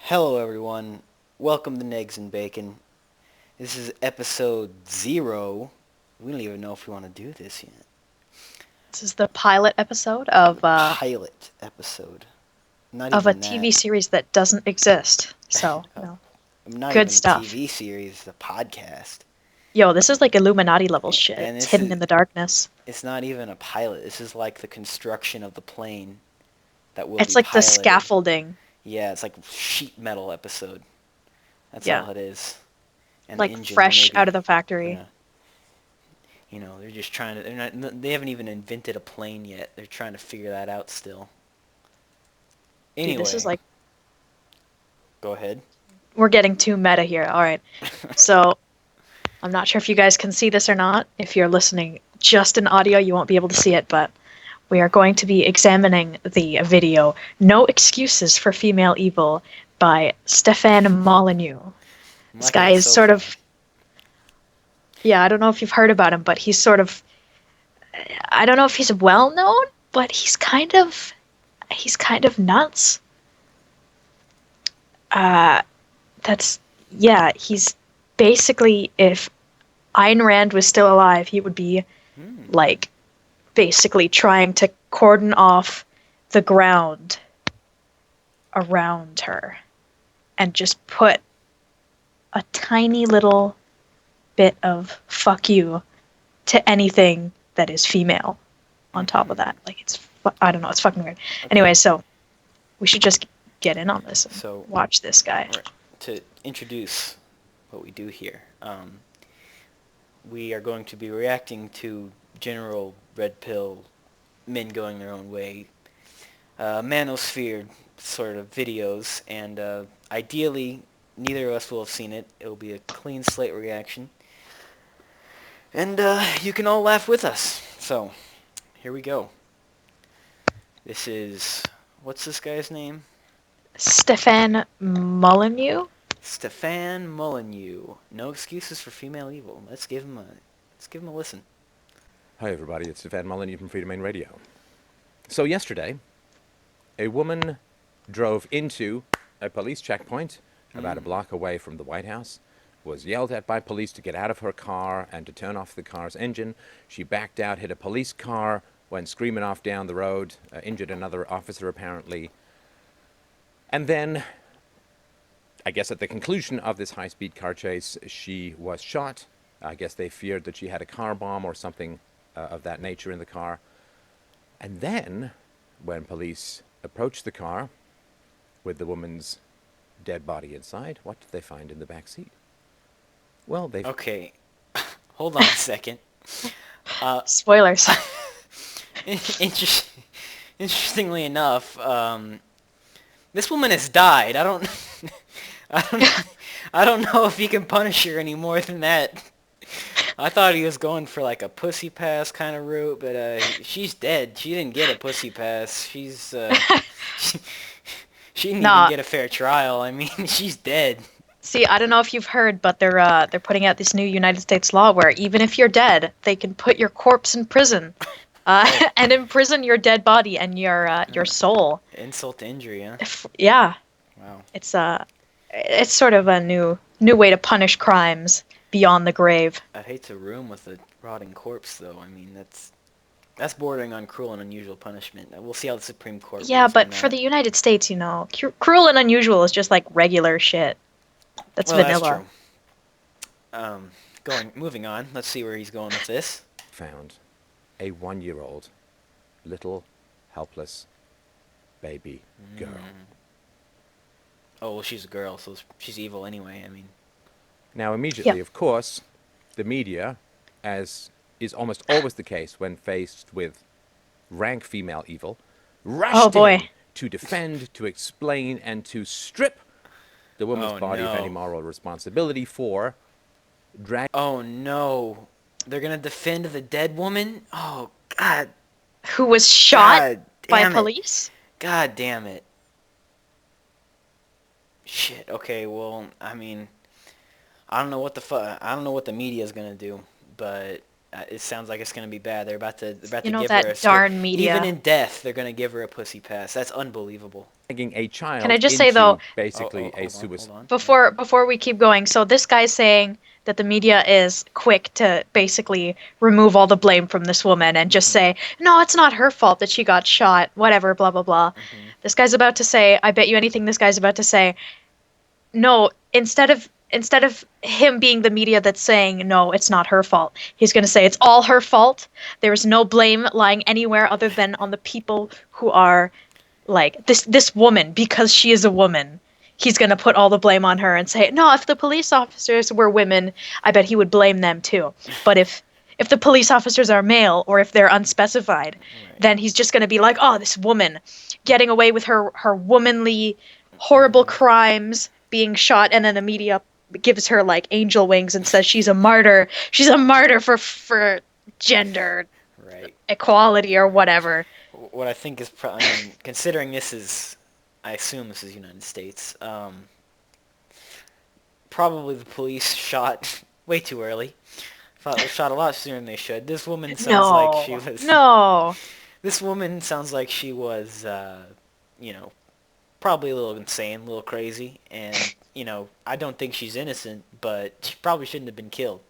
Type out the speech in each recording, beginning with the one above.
Hello, everyone. Welcome to Negs and Bacon. This is episode 0. We don't even know if we want to do this yet. This is the pilot episode The pilot episode. Not of a even TV that. series that doesn't exist. So, Not good even a stuff. TV series. The podcast. Yo, this is like Illuminati level shit. And It's this hidden is. in the darkness. It's not even a pilot. This is like the construction of the plane that will It's be like the piloted. scaffolding. Yeah, it's like sheet metal episode. That's Yeah, all it is. And the like engine, fresh out maybe. of the factory. Yeah. They're just trying to. They're not. They haven't even invented a plane yet. They're trying to figure that out still. Dude, this is Anyway, like go ahead. we're getting too meta here. All right. So, I'm not sure if you guys can see this or not. If you're listening just in audio, you won't be able to see it, but we are going to be examining the video "No Excuses for Female Evil" by Stefan Molyneux. I'm This liking guy it is so sort far. of, yeah, I don't know if you've heard about him, but he's sort of, I don't know if he's well known, but he's kind of nuts. Uh, that's, yeah, he's basically, if Ayn Rand was still alive, he would be Hmm. like basically trying to cordon off the ground around her and just put a tiny little bit of fuck you to anything that is female on top of Mm-hmm. that. Like I don't know, it's fucking weird. Okay. Anyway, so we should just get in on this and So, watch this guy. right, to introduce what we do here, we are going to be reacting to general red pill men going their own way, manosphere sort of videos, and ideally, neither of us will have seen it. It will be a clean slate reaction, and you can all laugh with us. So, here we go. This is what's this guy's name? Stefan Molyneux. Stefan Molyneux. No excuses for female evil. Let's give him a listen. Hi, everybody. It's Stefan Molyneux from Freedom Main Radio. So, yesterday, a woman drove into a police checkpoint about a Mm. block away from the White House, was yelled at by police to get out of her car and to turn off the car's engine. She backed out, hit a police car, went screaming off down the road, injured another officer apparently. And then, I guess at the conclusion of this high-speed car chase, she was shot. I guess they feared that she had a car bomb or something of that nature in the car. And then, when police approached the car with the woman's dead body inside, what did they find in the back seat? Well, they Okay, hold on a second. Uh, Spoilers. inter- interestingly enough, this woman has died. I don't, I don't know if you can punish her any more than that. I thought he was going for like a pussy pass kind of route, but she's dead. She didn't get a pussy pass. She, she didn't even Nah, get a fair trial. I mean, she's dead. see, I don't know if you've heard, but they're putting out this new United States law where even if you're dead, they can put your corpse in prison, Oh, and imprison your dead body and your soul. insult to injury, huh? Yeah, Wow. it's sort of a new way to punish crimes beyond the grave. I'd hate to room with a rotting corpse, though. I mean, that's bordering on cruel and unusual punishment. We'll see how the Supreme Court Yeah, rules on but for that. the United States, cruel and unusual is just like regular shit. That's Well, that's vanilla. true. Um, moving on. Let's see where he's going with this. found a 1-year-old little helpless baby girl. Oh, well, she's a girl, so she's evil anyway. I mean, Now, Yep. immediately, of course, the media, as is almost always the case when faced with rank female evil, Oh rushed boy. in to defend, to explain, and to strip the woman's oh body of any no. moral responsibility for dragging Oh no. They're gonna defend the dead woman? Oh, God. Who was shot God by damn it. police? God damn it. Shit. Okay, well, I mean, I don't know what the media's gonna do, but It sounds like it's gonna be bad. They're about to You know give her that darn media. even in death, they're gonna give her a pussy pass. That's unbelievable. Dragging a Can I child just say though, into basically a Hold on, suicide. hold on. Yeah. before we keep going, so this guy's saying that the media is quick to basically remove all the blame from this woman and just say, no, it's not her fault that she got shot, whatever, blah blah blah. Hmm. This guy's about to say, I bet you anything this guy's about to say, no, instead of him being the media that's saying no, it's not her fault, he's going to say it's all her fault. There's no blame lying anywhere other than on the people who are like this woman, because she is a woman. He's going to put all the blame on her and say, no, if the police officers were women, I bet he would blame them too. But if the police officers are male or if they're unspecified, Right. then he's just going to be like, oh, this woman getting away with her womanly horrible crimes, being shot, and then the media gives her like angel wings and says she's a martyr. She's a martyr for gender Right. equality or whatever. What I think is, I mean, considering this is, I assume this is United States. Probably the police shot way too early. Shot a lot sooner than they should. This woman sounds like she was. No. This woman sounds like she was, you know, probably a little insane, a little crazy, and I don't think she's innocent, but she probably shouldn't have been killed.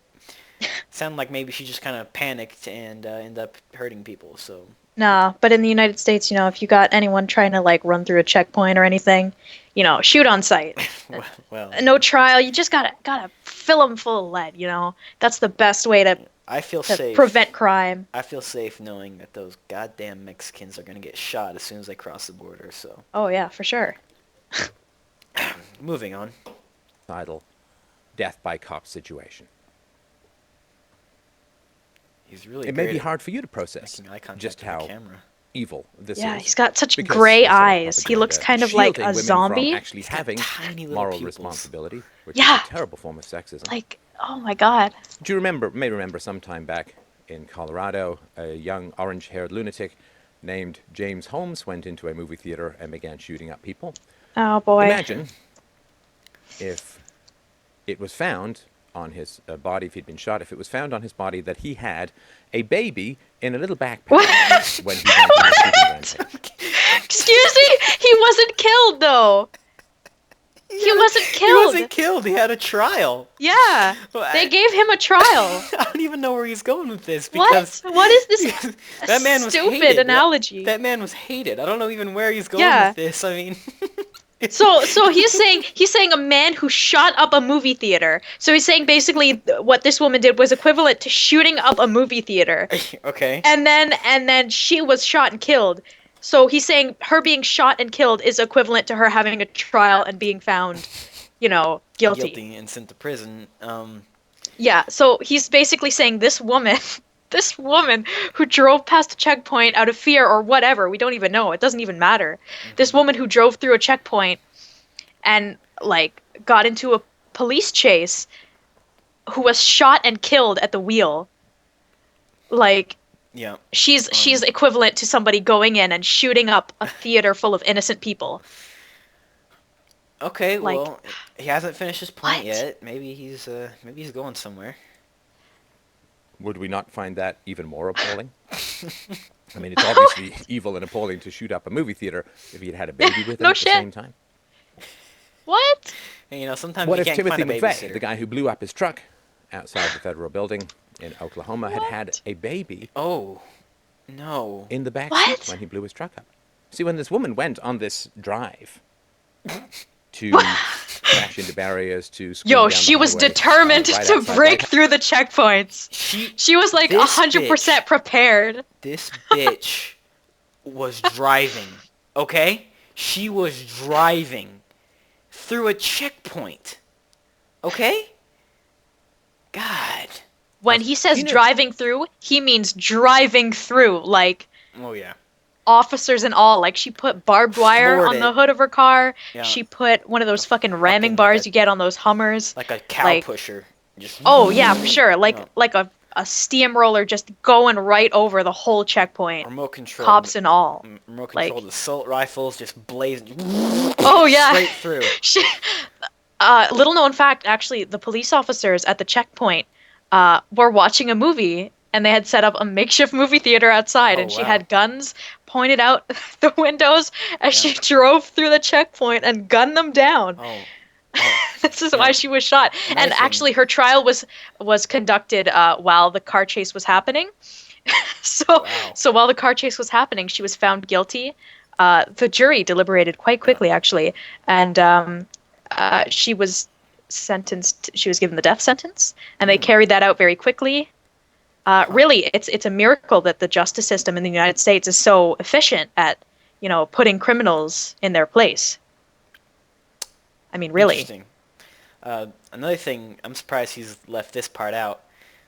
Sounded like maybe she just kind of panicked and ended up hurting people. So Nah, but in the United States, if you got anyone trying to like run through a checkpoint or anything, shoot on sight. well, No trial. You just gotta fill them full of lead. That's the best way to I feel to safe. prevent crime. I feel safe knowing that those goddamn Mexicans are gonna get shot as soon as they cross the border. So Oh yeah, for sure. moving on. Suicidal death by cop situation. He's really. It may great be at hard for you to process making eye contact just with the how camera. evil this Yeah, is. he's got such because gray the sort of eyes. He looks propaganda kind of like shielding a women zombie. from actually He's got having tiny little moral pupils. responsibility, which Yeah. is a terrible form of sexism. Like, oh my God. Do you may remember some time back in Colorado, a young orange-haired lunatic named James Holmes went into a movie theater and began shooting up people. Oh boy. Imagine if it was found on his body, if he'd been shot, if it was found on his body that he had a baby in a little backpack What? when he went on a shooting rampage. Excuse me? He wasn't killed though. He wasn't He killed. wasn't killed. He had a trial. Yeah. Well, They gave him a trial. I don't even know where he's going with this What? because What is this that man was stupid hated. analogy? That man was hated. I don't know even where he's going Yeah. with this. I mean, So he's saying a man who shot up a movie theater. So he's saying basically what this woman did was equivalent to shooting up a movie theater. okay. And then she was shot and killed. So he's saying her being shot and killed is equivalent to her having a trial and being found, guilty. And sent to prison. Yeah, so he's basically saying this woman, this woman who drove past a checkpoint out of fear or whatever, we don't even know, it doesn't even matter. This woman who drove through a checkpoint and like got into a police chase, who was shot and killed at the wheel. Like, Yeah. she's equivalent to somebody going in and shooting up a theater full of innocent people. Okay. Like- Well, he hasn't finished his point What? yet. Maybe he's going somewhere. Would we not find that even more appalling? I mean, it's obviously evil and appalling to shoot up a movie theater if he'd had a baby with him No at shit. the same time. What? And, sometimes What you if can't Timothy find a McVeigh, babysitter. the guy who blew up his truck outside the federal building in Oklahoma, had had What? a baby Oh, no. in the back What? seat when he blew his truck up? See, when this woman went on this drive to crash into barriers, to scream Yo, down she the was highway, determined right to outside break White through the checkpoints. She was like This 100% prepared. This bitch was driving. Okay, she was driving through a checkpoint. Okay. God. When he says You know- driving through, he means driving through, like Oh yeah. officers and all. Like she put barbed wire Floored on the it. hood of her car. Yeah. She put one of those fucking ramming like bars a- you get on those Hummers. Like a cow Like- pusher. Just. Oh yeah, for sure. Like Yeah. like a steamroller just going right over the whole checkpoint. Remote control. Cops and all. Remote like- controlled assault rifles just blazing. Oh yeah. Straight through. She- little known fact, actually, the police officers at the checkpoint were watching a movie and they had set up a makeshift movie theater outside, Oh and she wow. had guns pointed out the windows as Yeah. she drove through the checkpoint and gunned them down. Oh. Oh. This is why Now she was shot. another And thing. actually, her trial was conducted while the car chase was happening. So Wow. so while the car chase was happening, she was found guilty. The jury deliberated quite Yeah. quickly, actually, and she was sentenced. She was given the death sentence, and they Hmm. carried that out very quickly. Huh. Really, it's a miracle that the justice system in the United States is so efficient at, putting criminals in their place. I mean, really. Interesting. Another thing, I'm surprised he's left this part out,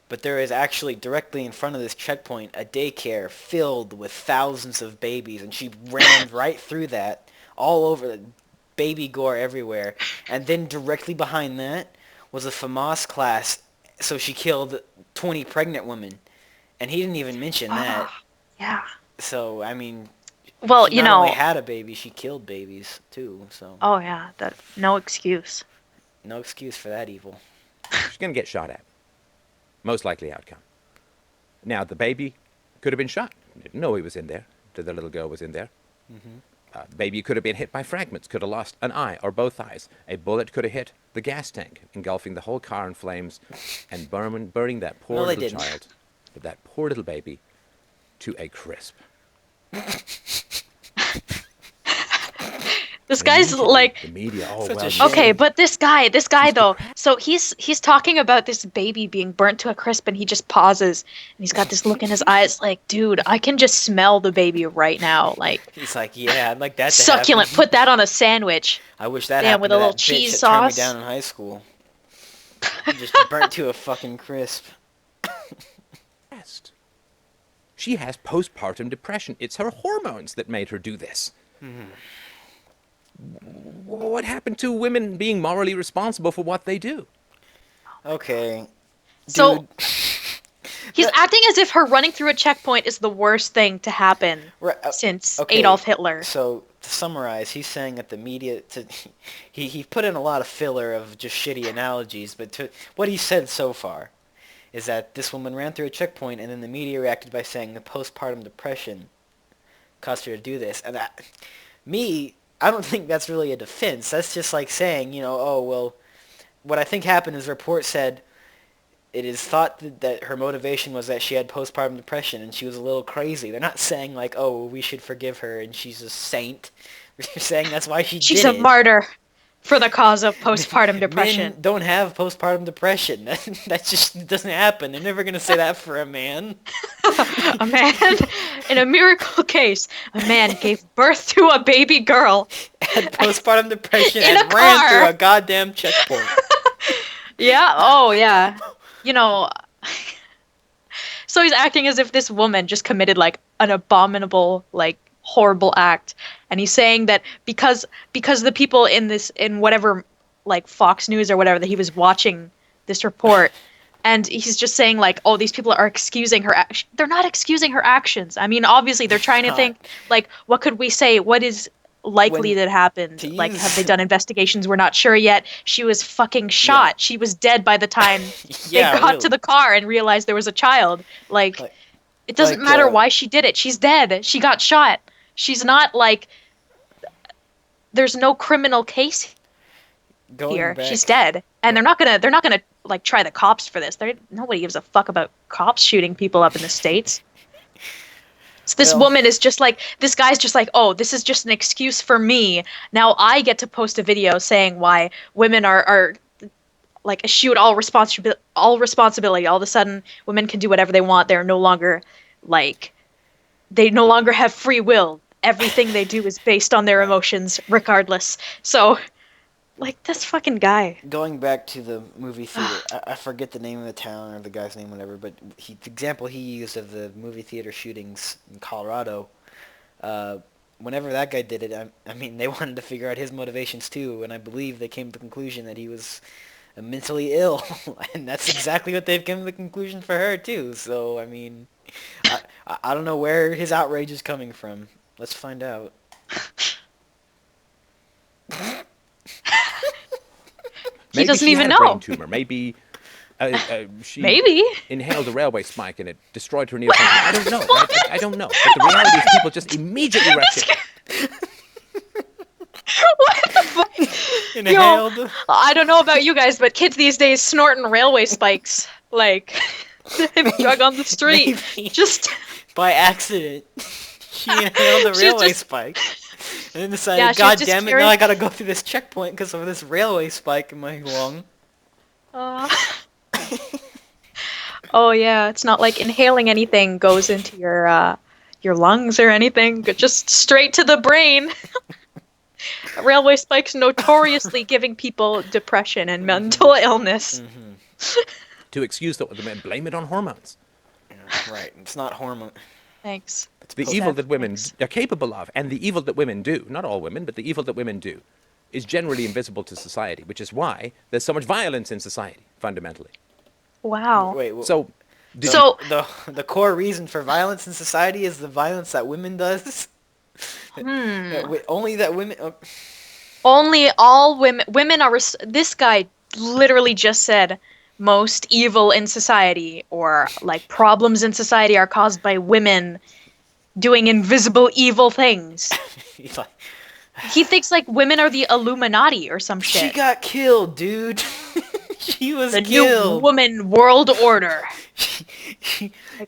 but there is actually directly in front of this checkpoint a daycare filled with thousands of babies, and she ran right through that, all over, baby gore everywhere. And then directly behind that was a FAMAS class, so she killed 20 pregnant women, and he didn't even mention that. Ah, yeah. So, I mean, Well, she not only had a baby, she killed babies, too, so oh yeah, that no excuse. no excuse for that evil. She's going to get shot at. Most likely outcome. Now, the baby could have been shot. Didn't know he was in there. The little girl was in there. Baby could have been hit by fragments, could have lost an eye or both eyes. A bullet could have hit the gas tank, engulfing the whole car in flames and burning that poor No, they little didn't. child, that poor little baby, to a crisp. This And guy's immediately, like, the media, oh, Such a well, shame. okay, but this guy She's though, depressed. so he's talking about this baby being burnt to a crisp, and he just pauses, and he's got this look in his eyes like, dude, I can just smell the baby right now. Like, He's like, yeah, I'd like that to succulent, happen. put that on a sandwich. I wish that Damn, happened with to a little that bitch cheese that turned me sauce. down in high school. Just burnt to a fucking crisp. Depressed. She has postpartum depression. It's her hormones that made her do this. What happened to women being morally responsible for what they do? Okay, So dude. he's That- acting as if her running through a checkpoint is the worst thing to happen Right, since okay, Adolf Hitler. So to summarize, he's saying that the media he put in a lot of filler of just shitty analogies, but what he said so far is that this woman ran through a checkpoint and then the media reacted by saying the postpartum depression caused her to do this. And I don't think that's really a defense. That's just like saying, oh, well, what I think happened is the report said it is thought that her motivation was that she had postpartum depression and she was a little crazy. They're not saying like, oh, we should forgive her and she's a saint. They're saying that's why she She's did a it. martyr for the cause of postpartum depression. Men don't have postpartum depression. That just doesn't happen. They're never going to say that for a man. A man, in a miracle case, a man gave birth to a baby girl. Had postpartum depression In a and ran car. through a goddamn checkpoint. Yeah, oh yeah. You know, so he's acting as if this woman just committed like an abominable, like horrible act. And he's saying that because the people in whatever like Fox News or whatever that he was watching this report, and he's just saying like, oh, these people are excusing her they're not excusing her actions. I mean, obviously they're trying to Not. think like, what could we say? What is likely When- that happened? to Like, use- have they done investigations? We're not sure yet. She was fucking shot. Yeah. She was dead by the time Yeah, they got really. to the car and realized there was a child. Like, Like- it doesn't like, matter why she did it. She's dead. She got shot. She's not like, there's no criminal case Going here. back, She's dead, and they're not gonna like try the cops for this. Nobody gives a fuck about cops shooting people up in the States. So this Well- woman is just like, this guy's just like, oh, this is just an excuse for me. Now I get to post a video saying why women are like eschewed all responsibility. All of a sudden, women can do whatever they want. They're no longer like, they no longer have free will. Everything they do is based on their emotions, regardless. So, like, this fucking guy. Going back to the movie theater, I forget the name of the town or the guy's name, whatever, but the example he used of the movie theater shootings in Colorado, whenever that guy did it, I mean, they wanted to figure out his motivations too, and I believe they came to the conclusion that he was mentally ill, and that's exactly what they've come to the conclusion for her too. So, I mean, I don't know where his outrage is coming from. Let's find out. He doesn't she even had a brain know. tumor. Maybe She Maybe. inhaled a railway spike and it destroyed her neocortex. I don't know. I don't know. But the reality is people just immediately rush it. What the fuck? Inhaled. I don't know about you guys, but kids these days snorting railway spikes. Like, drug on the street. Maybe. Just, By accident. She inhaled the She's railway just- spike. And then decided, Yeah, she's God just damn it, carrying- now I gotta go through this checkpoint because of this railway spike in my lung. Oh yeah, it's not like inhaling anything goes into your lungs or anything. Just straight to the brain. Railway spikes notoriously giving people depression and mental illness. To excuse the men, blame it on hormones. Yeah, right. It's not hormone. Thanks. It's The post- evil that women Thanks. are capable of, and the evil that women do, not all women, but the evil that women do, is generally invisible to society, which is why there's so much violence in society, fundamentally. Wow. Wait, So, So- the core reason for violence in society is the violence that women does. Only that women. Only all women are this guy literally just said most evil in society or like problems in society are caused by women doing invisible evil things. He's like, He thinks like women are the Illuminati or some she shit. got killed, dude. She was The new killed. woman world order.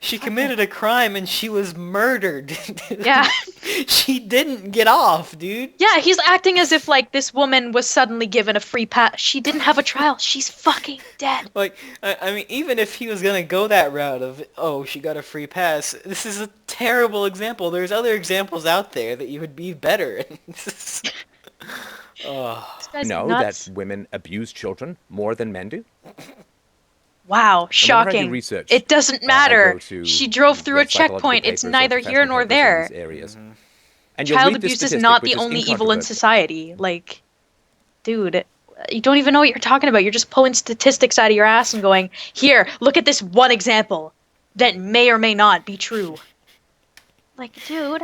She committed a crime and she was murdered. Yeah. She didn't get off, dude. Yeah, he's acting as if like this woman was suddenly given a free pass. She didn't have a trial. She's fucking dead. Like, I mean, even if he was gonna go that route of, oh, she got a free pass, this is a terrible example. There's other examples out there that you would be better. Oh, This guy's know nuts. that women abuse children more than men do? Wow, whenever I do shocking. research, It doesn't I matter. go to She drove through a read psychological checkpoint. It's papers or neither here professional nor papers in there. these areas. And you'll Child read this abuse is statistic, not which the is only evil in incontrovertible. society. Like, dude, you don't even know what you're talking about. You're just pulling statistics out of your ass and going, here, look at this one example that may or may not be true. Like, dude.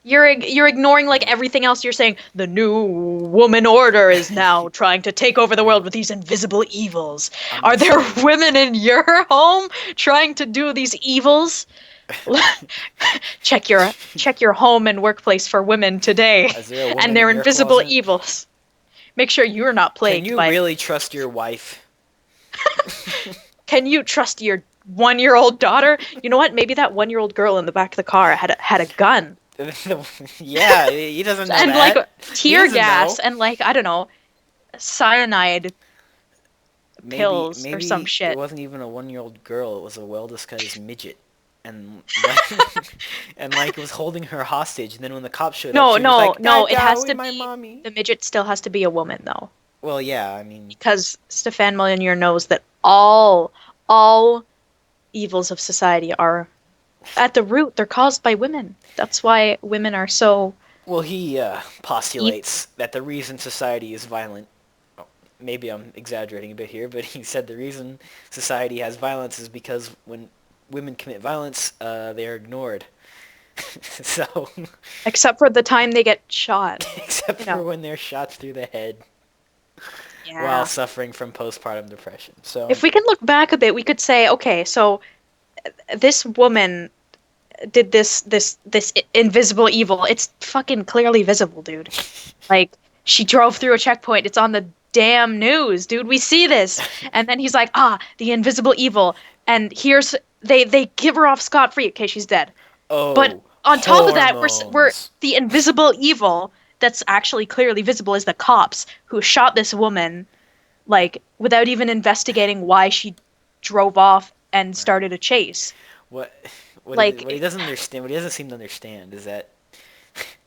You're ignoring like everything else. You're saying the new woman order is now trying to take over the world with these invisible evils. Are there women in your home trying to do these evils? check your home and workplace for women today Is there a woman and their in your invisible closet? evils. Make sure you're not Can plagued you by. really trust your wife? Can you trust your 1-year-old daughter? You know what? Maybe that 1-year-old girl in the back of the car had a gun. Yeah, he doesn't know And that. like tear doesn't gas know. and like I don't know, cyanide pills or some shit. It wasn't even a 1-year-old girl. It was a well-disguised midget, and and like was holding her hostage. And then when the cops showed No, up, she no, was like, no. It "Dad, has where's to my be mommy?" the midget. Still has to be a woman though, Well, yeah, I mean, because Stefan Molyneux knows that all evils of society are at the root. They're caused by women. That's why women are so. well, he postulates that the reason society is violent. Oh, maybe I'm exaggerating a bit here, but he said the reason society has violence is because when women commit violence, they are ignored. So, Except for the time they get shot. except You know. for when they're shot through the head Yeah. while suffering from postpartum depression. So, If we can look back a bit, we could say, okay, so this woman did this invisible evil. It's fucking clearly visible, dude. Like, she drove through a checkpoint. It's on the damn news, dude. We see this. And then he's like, the invisible evil. And here's they give her off scot-free. Okay, she's dead. oh, But on top of that, we're hormones. the invisible evil that's actually clearly visible is the cops who shot this woman, like, without even investigating why she drove off and started a chase. What Like- what he doesn't understand, what he doesn't seem to understand is that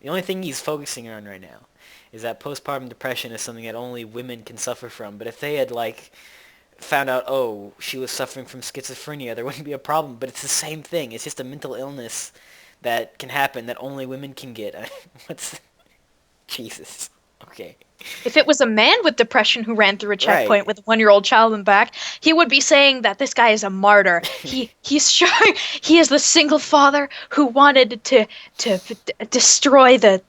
the only thing he's focusing on right now is that postpartum depression is something that only women can suffer from. But if they had like found out, oh, she was suffering from schizophrenia, there wouldn't be a problem. But it's the same thing. It's just a mental illness that can happen that only women can get. What's Jesus? Okay. If it was a man with depression who ran through a checkpoint Right. with a 1-year-old child in the back, he would be saying that this guy is a martyr. He's showing he is the single father who wanted to destroy the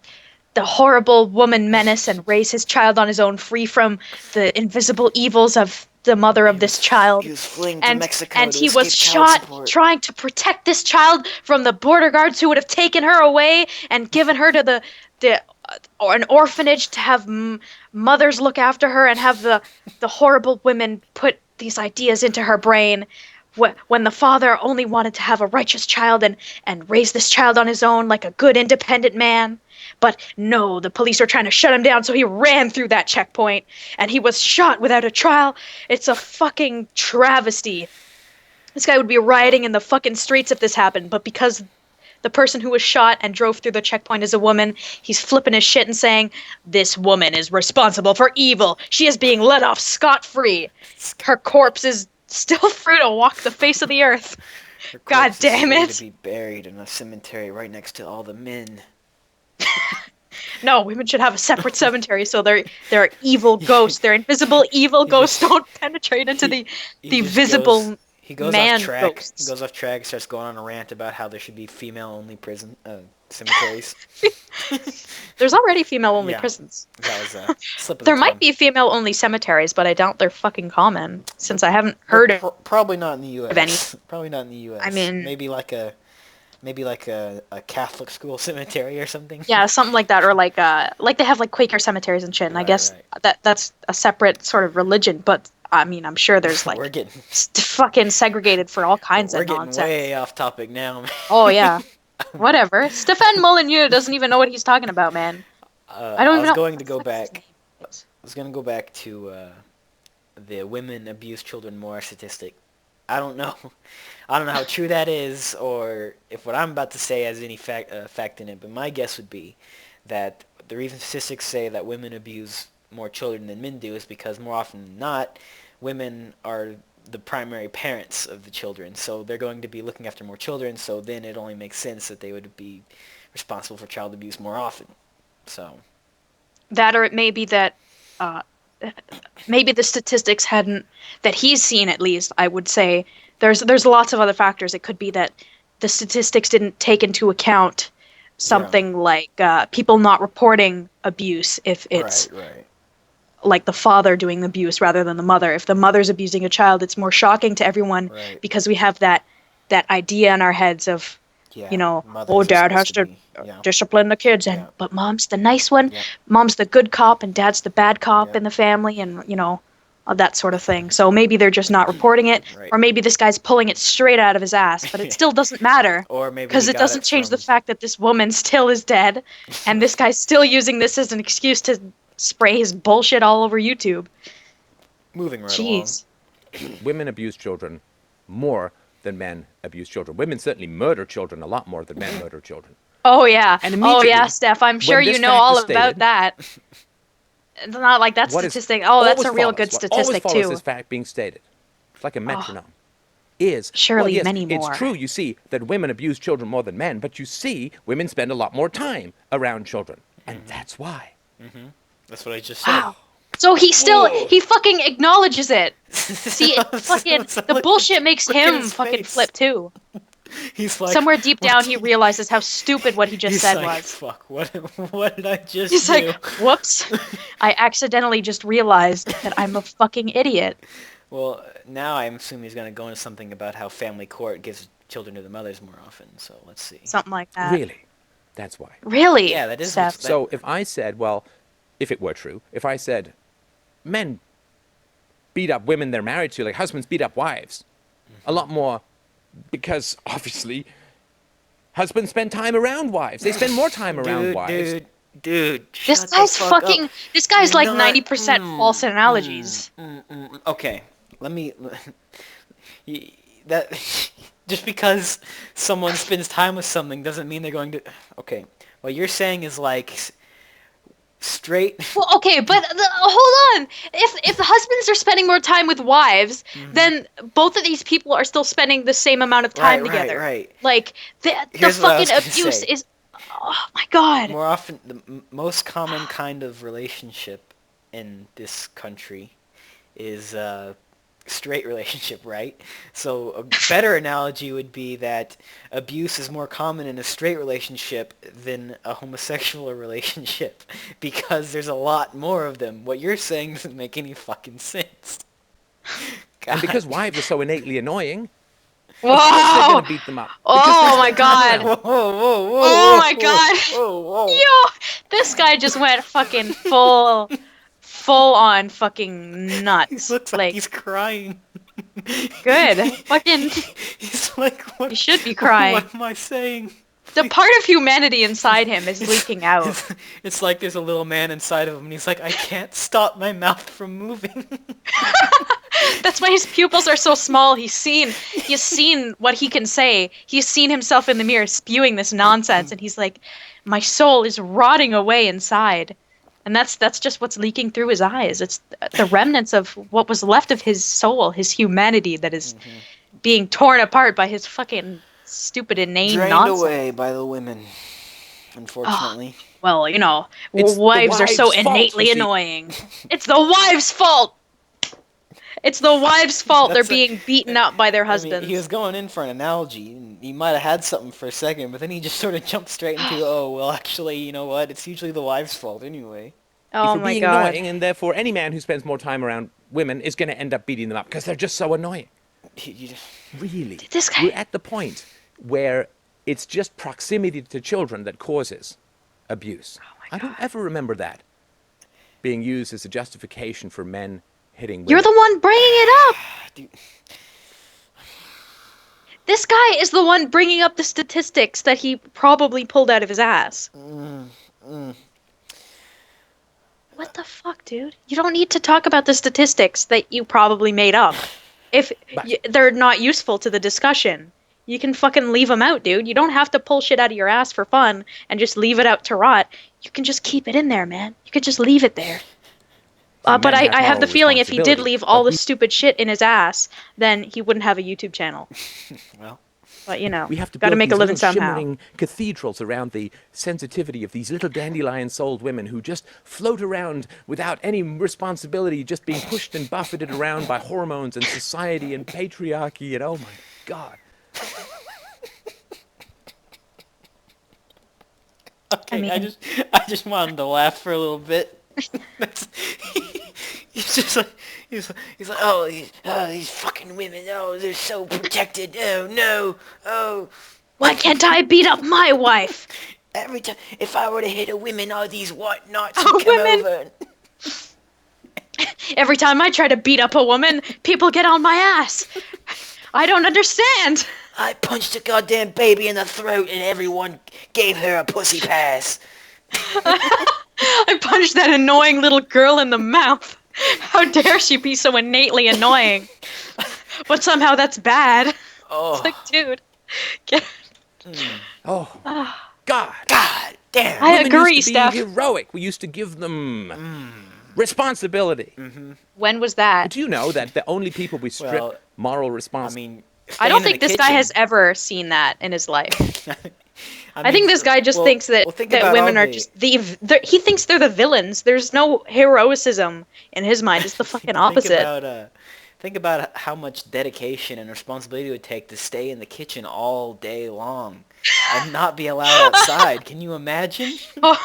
horrible woman menace and raise his child on his own, free from the invisible evils of the mother of this child. He was fleeing to and Mexico and to he escape was child shot support. trying to protect this child from the border guards who would have taken her away and given her to the or an orphanage to have mothers look after her and have the horrible women put these ideas into her brain when the father only wanted to have a righteous child and raise this child on his own like a good independent man. But no, the police were trying to shut him down, so he ran through that checkpoint and he was shot without a trial. It's a fucking travesty. This guy would be rioting in the fucking streets if this happened, but because the person who was shot and drove through the checkpoint is a woman, he's flipping his shit and saying, "This woman is responsible for evil. She is being let off scot-free. Her corpse is still free to walk the face of the earth. Her God corpse is damn free it." to be buried in a cemetery right next to all the men. No, women should have a separate cemetery so they're evil ghosts. They're invisible evil ghosts don't penetrate into the just visible he goes off man track. ghosts. He goes off track, starts going on a rant about how there should be female-only prison cemeteries. There's already female-only Yeah. prisons. That was a slip of There the might tongue. be female-only cemeteries, but I doubt they're fucking common, since I haven't heard of Probably not in the U.S. any. Probably not in the U.S. I mean- maybe like a Catholic school cemetery or something. Yeah, something like that, or like they have like Quaker cemeteries and shit. And I Right, guess right. that's a separate sort of religion. But I mean, I'm sure there's like We're getting fucking segregated for all kinds we're of getting nonsense. way off topic now, man. Oh yeah, whatever. Stefan Molyneux doesn't even know what he's talking about, man. I don't even know. Going to go what the fuck his back. name is. I was gonna go back to the women abuse children more statistic. I don't know. I don't know how true that is, or if what I'm about to say has any fact in it. But my guess would be that the reason statistics say that women abuse more children than men do is because more often than not, women are the primary parents of the children. So they're going to be looking after more children. So then it only makes sense that they would be responsible for child abuse more often. So That, or it may be that maybe the statistics hadn't, that he's seen at least, I would say there's lots of other factors. It could be that the statistics didn't take into account something like people not reporting abuse if it's right. like the father doing the abuse rather than the mother. If the mother's abusing a child, it's more shocking to everyone Right. because we have that idea in our heads of, Yeah, you know, mothers oh, are dad has supposed to be- yeah. discipline the kids, and Yeah. but mom's the nice one, Yeah. mom's the good cop, and dad's the bad cop Yeah. in the family, and you know, that sort of thing. So maybe they're just not reporting it, Right. or maybe this guy's pulling it straight out of his ass, but it still doesn't matter. Or maybe Because he it got doesn't change the from- fact that this woman still is dead, and this guy's still using this as an excuse to spray his bullshit all over YouTube. Moving right Jeez. Women abuse children more than men abuse children. Women certainly murder children a lot more than men murder children. Oh yeah. And Oh immediately, yeah, Steph. I'm sure when you this know fact all is about stated, that. It's not like that what is- statistic. Oh, that's always a real follows- good what always statistic follows too. this fact being stated. It's like a metronome. Is Surely well, yes, many it's more. true. You see that women abuse children more than men, but you see women spend a lot more time around children, and that's why. That's what I just said. Wow. So he fucking acknowledges it. See, fucking the bullshit makes Look at him his fucking face. flip too. He's like Somewhere deep down, he realizes how stupid what he just he's said like, was. Fuck! What did I just He's do? like, whoops, I accidentally just realized that I'm a fucking idiot. Well, now I'm assuming he's gonna go into something about how family court gives children to the mothers more often. So let's see. Something like that. Really, that's why. Really? Yeah, that is Steph. that- So if I said, well, if it were true, if I said men beat up women they're married to, like husbands beat up wives, a lot more, because obviously husbands spend time around wives. They spend more time around wives. Dude, This shut the guy's fuck fucking. up. This guy's You're like not- 90% false analogies. Okay, let me. That just because someone spends time with something doesn't mean they're going to. Okay, what you're saying is like straight. Well, okay, but hold on. If the husbands are spending more time with wives, then both of these people are still spending the same amount of time Right, together. right. Like the Here's what I was fucking gonna abuse say. is. Oh my god. More often, the most common kind of relationship in this country is straight relationship, right? So a better analogy would be that abuse is more common in a straight relationship than a homosexual relationship because there's a lot more of them. What you're saying doesn't make any fucking sense. And because wives are so innately annoying, Whoa! of course they're going to beat them up. Because Oh my that's their god! karma. Whoa, Oh my god! whoa. Yo, this guy just went fucking full on fucking He nuts. looks like Like, he's crying. good. Fucking, He's like, you should be what crying. am I saying? The part of humanity inside him is leaking out. It's like there's a little man inside of him, and he's like, I can't stop my mouth from moving. That's why his pupils are so small. He's seen what he can say. He's seen himself in the mirror spewing this nonsense, and he's like, my soul is rotting away inside. And that's just what's leaking through his eyes. It's the remnants of what was left of his soul, his humanity that is being torn apart by his fucking stupid inane Drained nonsense. away by the women, unfortunately. Well, you know, It's the wives are so wives' fault, innately you see. annoying. It's the wives' fault. It's the wives' fault they're That's being beaten up by their I mean, husbands. he was going in for an analogy, and he might have had something for a second, but then he just sort of jumped straight into, oh, well, actually, you know what? It's usually the wife's fault anyway. Oh for my being god. annoying, and therefore any man who spends more time around women is going to end up beating them up because they're just so annoying. You Really. This guy- We're at the point where it's just proximity to children that causes abuse. I don't ever remember that being used as a justification for men hitting women. You're the one bringing it up. Dude, This guy is the one bringing up the statistics that he probably pulled out of his ass. What the fuck, dude? You don't need to talk about the statistics that you probably made up. If they're not useful to the discussion, you can fucking leave them out, dude. You don't have to pull shit out of your ass for fun and just leave it out to rot. You can just keep it in there, man. You could just leave it there. But men I have the moral feeling if he did responsibility, leave all but the stupid shit in his ass, then he wouldn't have a YouTube channel. well, But you know, We have to gotta build make these a living little somehow. shimmering cathedrals around the sensitivity of these little dandelion-souled women who just float around without any responsibility, just being pushed and buffeted around by hormones and society and patriarchy and oh my god. okay, I mean- I just wanted to laugh for a little bit. He's just like, he's like, oh, these fucking women, oh, they're so protected, oh, no, oh. Why can't I beat up my wife? Every time, if I were to hit a woman, all these whatnots Oh, would come women. over. Every time I try to beat up a woman, people get on my ass. I don't understand. I punched a goddamn baby in the throat and everyone gave her a pussy pass. I punched that annoying little girl in the mouth. How dare she be so innately annoying? But somehow that's bad. Oh, It's like, dude, get... Oh, God. God damn. I Women agree, used to Steph. be heroic. We used to give them responsibility. When was that? Do you know that the only people we strip Well, moral I responsibility? mean, I don't staying in think the this guy kitchen- has ever seen that in his life. I mean, think this guy just well- thinks that, well, think that about women all are the- just he thinks they're the villains. There's no heroicism in his mind. It's the fucking opposite. Think about how much dedication and responsibility it would take to stay in the kitchen all day long and not be allowed outside. Can you imagine? Oh,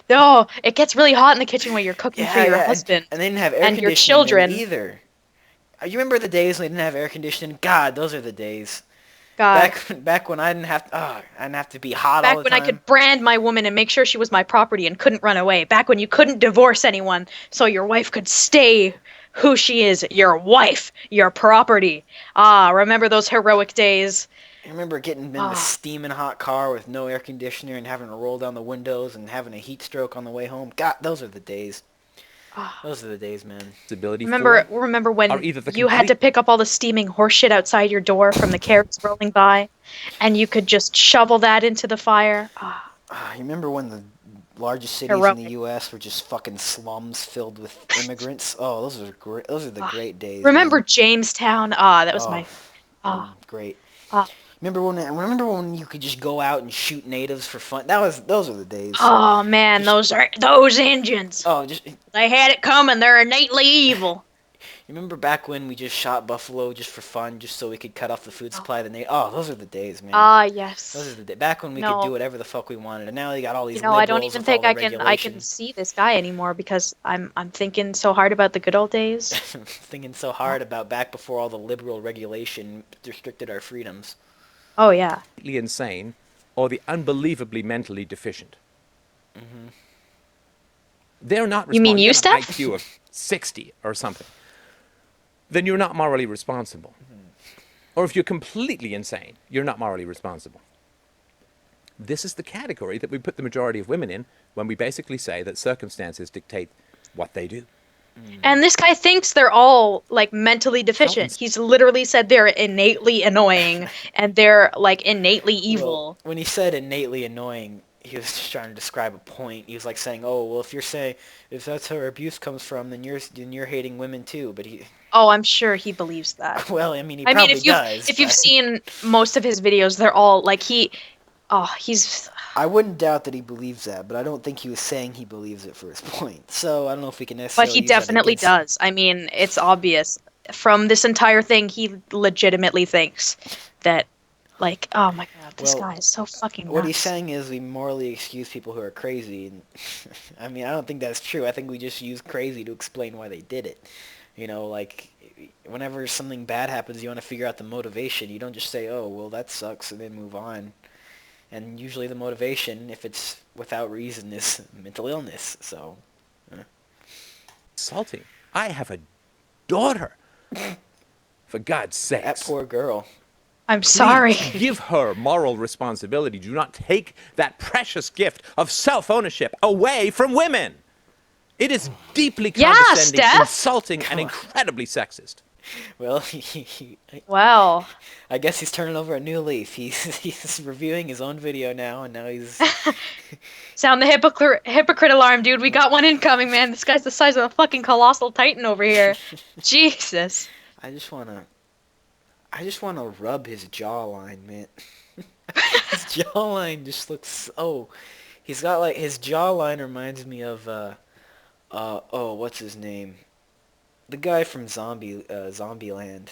no, it gets really hot in the kitchen when you're cooking for your and- husband. And they didn't have air and your conditioning children. either. You remember the days when they didn't have air conditioning? God, those are the days. God. Back when I didn't have to be hot Back all the when time. I could brand my woman and make sure she was my property and couldn't run away. Back when you couldn't divorce anyone so your wife could stay who she is, your wife, your property. Ah, remember those heroic days? I remember getting in the steaming hot car with no air conditioner and having to roll down the windows and having a heat stroke on the way home. God, those are the days. Those are the days, man. Remember when Are either the you had to complete- pick up all the steaming horseshit outside your door from the carrots rolling by, and you could just shovel that into the fire? Ah, You remember when the largest cities in Heroic. the U.S. were just fucking slums filled with immigrants? Oh, those are great. Those are the great days. remember man. Jamestown? Ah, that was Oh, my... Ah, great. ah. Remember when you could just go out and shoot natives for fun? Those are the days. Oh man, those Indians. Oh, just They had it coming. They're innately evil. Remember back when we just shot buffalo just for fun, just so we could cut off the food supply? Oh, those are the days, man. Ah, Those are yes. the days. Back when we could do No, whatever the fuck we wanted, and now they got all these I don't liberals even with all think the I can regulation. see this guy anymore because I'm thinking so hard about the good old days. Thinking so Oh, hard about back before all the liberal regulation restricted our freedoms. oh yeah. insane or the unbelievably mentally deficient. They're not You mean responsible. you, You got an Steph? IQ of 60 or something. Then you're not morally responsible. Or if you're completely insane, you're not morally responsible. This is the category that we put the majority of women in when we basically say that circumstances dictate what they do. And this guy thinks they're all like mentally How deficient. He's literally said they're innately annoying and they're like innately Well, evil. when he said innately annoying, he was just trying to describe a point. He was like saying, "Oh, well, if that's where abuse comes from, then you're hating women too." But Oh, I'm sure he believes that. well, I mean, he I mean, probably does. if you've But seen most of his videos, they're all like he's I wouldn't doubt that he believes that. But I don't think he was saying he believes it for his point. So I don't know if we can but necessarily he use that definitely against him. does. I mean, it's obvious from this entire thing he legitimately thinks that like, oh my God, this Well, guy is so fucking what he's nuts. saying is we morally excuse people who are crazy. And I mean, I don't think that's true. I think we just use crazy to explain why they did it. Like whenever something bad happens, you want to figure out the motivation. You don't just say, "Oh, well, that sucks," and then move on. And usually the motivation, if it's without reason, is mental illness. So, insulting. I have a daughter. For God's that sakes. poor girl. I'm sorry. Please give her moral responsibility. Do not take that precious gift of self-ownership away from women. It is deeply Yeah, condescending, Steph. insulting, and Come on. incredibly sexist. Well, Well, I guess he's turning over a new leaf. He's reviewing his own video now, and now he's. sound the hypocrite alarm, dude. We got one incoming, man. This guy's the size of a fucking colossal titan over here. Jesus. I just wanna. I just wanna rub his jawline, man. His jawline just looks so. He's got like his jawline reminds me of oh, what's his name? The guy from Zombieland.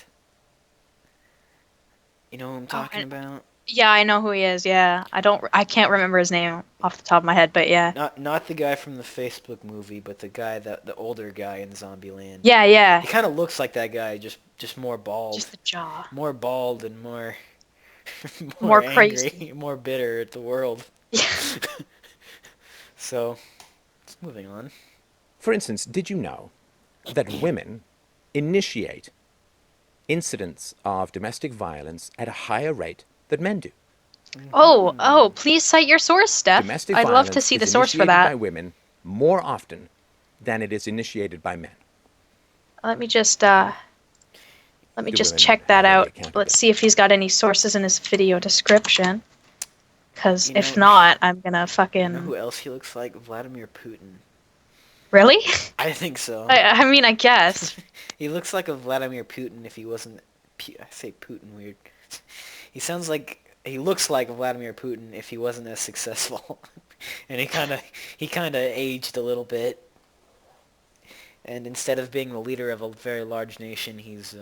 You know who I'm Oh, talking about? yeah, I know who he is. Yeah, I can't remember his name off the top of my head, but yeah. Not the guy from the Facebook movie, but the older guy in Zombieland. Yeah, yeah. He kind of looks like that guy, just more bald, Just the jaw. more bald and more more More angry, crazy. more bitter at the world. Yeah. So, moving on. For instance, did you know that women initiate incidents of domestic violence at a higher rate than men do? Oh, please cite your source, Steph. Domestic I'd love to violence see the is source for initiated by that. women more often than it is initiated by men. Let me just Do check women that have any out. accountability? Let's see if he's got any sources in his video description. Because You if know- not, I'm gonna You know fucking... who else he looks like? Vladimir Putin. Really? I think so. I mean, I guess. He looks like a Vladimir Putin if he wasn't. I say Putin weird. He looks like Vladimir Putin if he wasn't as successful, and he kind of aged a little bit. And instead of being the leader of a very large nation, he's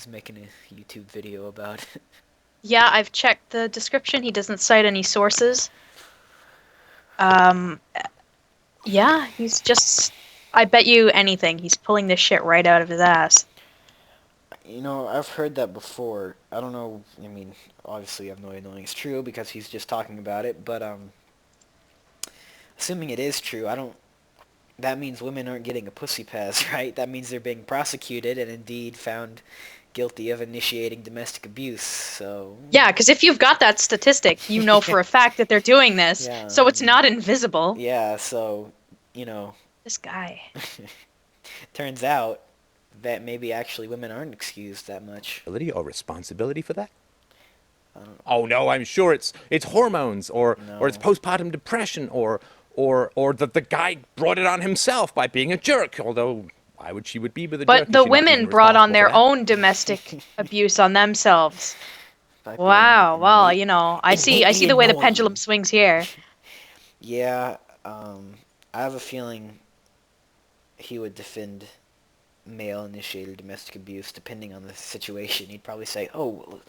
making a YouTube video about it. Yeah, I've checked the description. He doesn't cite any sources. Um, yeah, he's just... I bet you anything. He's pulling this shit right out of his ass. I've heard that before. I don't know. I mean, obviously, I have no idea knowing it's true because he's just talking about it. But assuming it is true, I don't. That means women aren't getting a pussy pass, right? That means they're being prosecuted and indeed found guilty of initiating domestic abuse. So Yeah, because if you've got that statistic, you know for a fact that they're doing this. Yeah, So it's not invisible. yeah. So you know, This guy. turns out that maybe actually women aren't excused that much. Or responsibility for that? I don't know. Oh no, I'm sure it's hormones or it's No. postpartum depression or that the guy brought it on himself by being a jerk. Although why would she be with a jerk? But if the she not women being brought on responsible their for that? own domestic abuse on themselves. By being Wow. Well, innate- I see innately the way the annoying. pendulum swings here. Yeah, I have a feeling he would defend male-initiated domestic abuse, depending on the situation. He'd probably say, "Oh, well,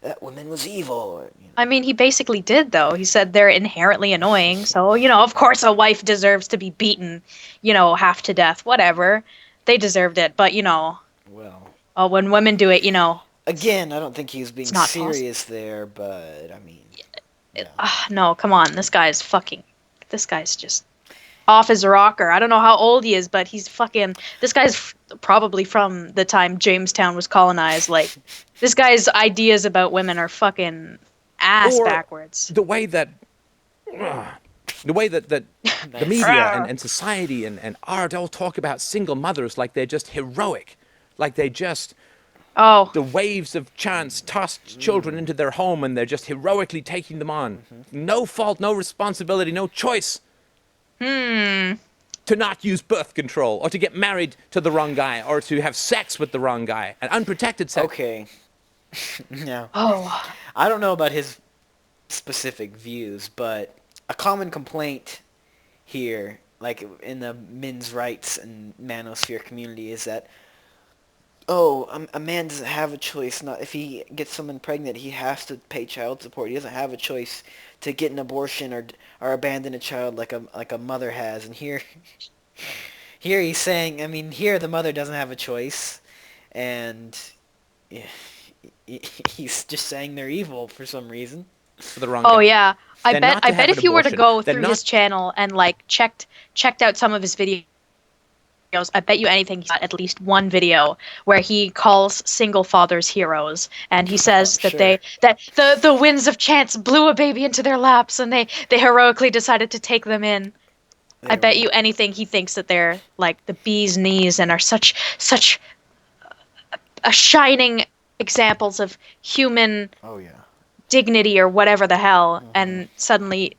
that woman was evil," or, I mean, he basically did, though. He said they're inherently annoying, so, of course a wife deserves to be beaten, half to death, whatever. They deserved it, but, well, when women do it, again, I don't think he was it's being not possible. serious there, but I mean, yeah. No, come on. This guy's just off his rocker. I don't know how old he is, but this guy's probably from the time Jamestown was colonized. Like, this guy's ideas about women are fucking ass Or backwards. the way that the Nice. media and society and art all talk about single mothers like they're just heroic, like they just Oh, the waves of chance tossed children into their home and they're just heroically taking them on. No fault, no responsibility, no choice. To not use birth control or to get married to the wrong guy or to have sex with the wrong guy, an unprotected sex. Okay. Now, oh, I don't know about his specific views, but a common complaint here, like in the men's rights and manosphere community, is that, oh, a man doesn't have a choice. Not if he gets someone pregnant, he has to pay child support. He doesn't have a choice to get an abortion or abandon a child like a mother has. And here he's saying, I mean, here the mother doesn't have a choice, and yeah, he's just saying they're evil for some reason. For the wrong oh guy. yeah. I They're bet. not I to bet have if an you were to abortion. go They're through not his channel and like checked out some of his videos, I bet you anything he's got at least one video where he calls single fathers heroes, and he I'm says that sure. the winds of chance blew a baby into their laps, and they heroically decided to take them in. I There we bet go. you anything he thinks that they're like the bee's knees and are such a shining examples of human Oh yeah. dignity or whatever the hell, and suddenly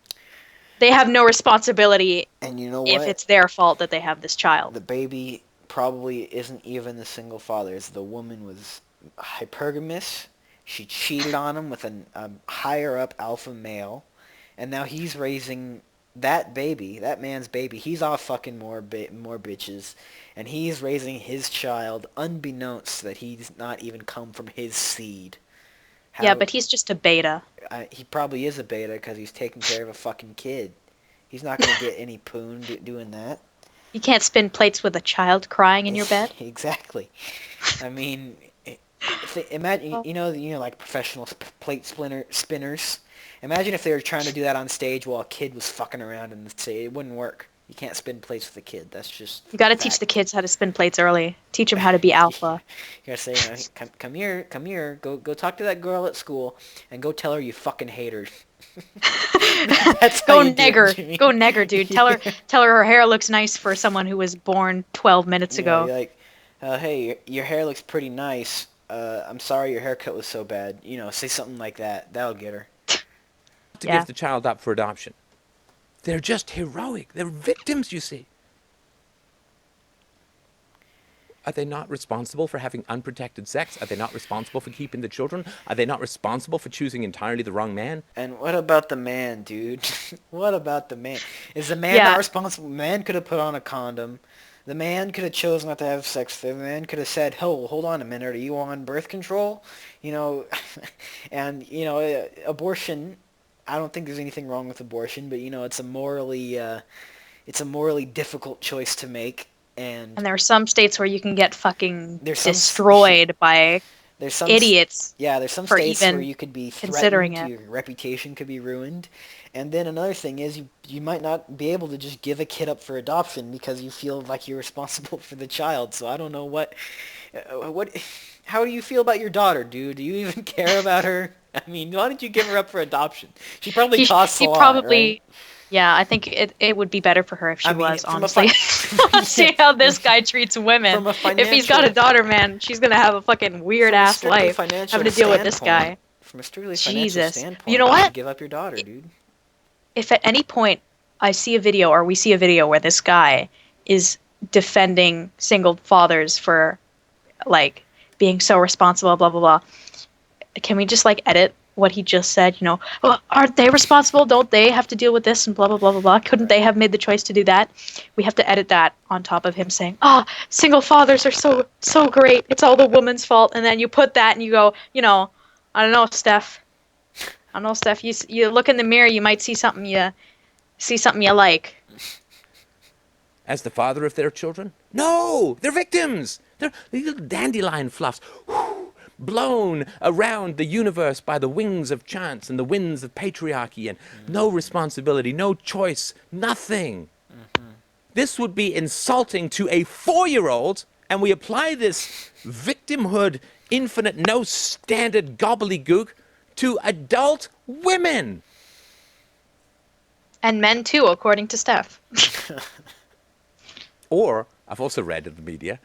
they have no responsibility And you know if what? it's their fault that they have this child. The baby probably isn't even the single father's. The woman was hypergamous. She cheated on him with a higher up alpha male, and now he's raising that baby, that man's baby. He's off fucking more bitches, and he's raising his child unbeknownst that he's not even come from his seed. Yeah, How but he's just a beta. he probably is a beta because he's taking care of a fucking kid. He's not gonna get any poon doing that. You can't spin plates with a child crying in your bed. Exactly. I mean, imagine Well, like professional plate spinners. Imagine if they were trying to do that on stage while a kid was fucking around and say it wouldn't work. You can't spin plates with a kid. That's just you got to teach the fact. kids how to spin plates early. Teach them how to be You alpha. gotta say, come here, come here. Go talk to that girl at school and go tell her you fucking hate her. That's how Go you do it, negger. Jimmy. Go negger, dude. Tell her her hair looks nice for someone who was born 12 minutes Yeah, ago. you're like, hey, your hair looks pretty nice. I'm sorry your haircut was so bad. Say something like that. That'll get her. To Yeah. give the child up for adoption. They're just heroic. They're victims, you see. Are they not responsible for having unprotected sex? Are they not responsible for keeping the children? Are they not responsible for choosing entirely the wrong man? And what about the man, dude? What about the man? Is the man Yeah. not responsible? The man could have put on a condom. The man could have chosen not to have sex. The man could have said, "Oh, hold on a minute. Are you on birth control?" And abortion. I don't think there's anything wrong with abortion, but it's a morally difficult choice to make. And And there are some states where you can get fucking there's some destroyed by there's some idiots there's some for states where even you could be considering threatened, it. your reputation could be ruined. And then another thing is you might not be able to just give a kid up for adoption because you feel like you're responsible for the child. So I don't know what how do you feel about your daughter, dude? Do you even care about her? I mean, why did you give her up for adoption? She probably He, costs a he lot, right? probably, yeah, I think it would be better for her if she I mean, was, from a honestly. See how this guy treats women. from a If he's got a financial daughter, man, she's gonna have a fucking weird from a ass strictly life financial having to deal with this guy. standpoint, from a strictly financial Jesus. standpoint, You know you should what? give up your daughter, dude. If at any point I see a video or we see a video where this guy is defending single fathers for like being so responsible, blah blah blah, can we just like edit what he just said, "Oh, aren't they responsible? Don't they have to deal with this and blah, blah, blah, blah, blah. Couldn't they have made the choice to do that?" We have to edit that on top of him saying, single fathers are so, so great. It's all the woman's fault. And then you put that and you go, I don't know, Steph. I don't know, Steph. You look in the mirror, you might see something you like. As the father of their children? No! They're victims! They're little dandelion fluffs, blown around the universe by the wings of chance and the winds of patriarchy, and no responsibility, no choice, nothing. This would be insulting to a 4-year-old, and we apply this victimhood, infinite, no standard gobbledygook to adult women. And men too, according to Steph. Or, I've also read in the media,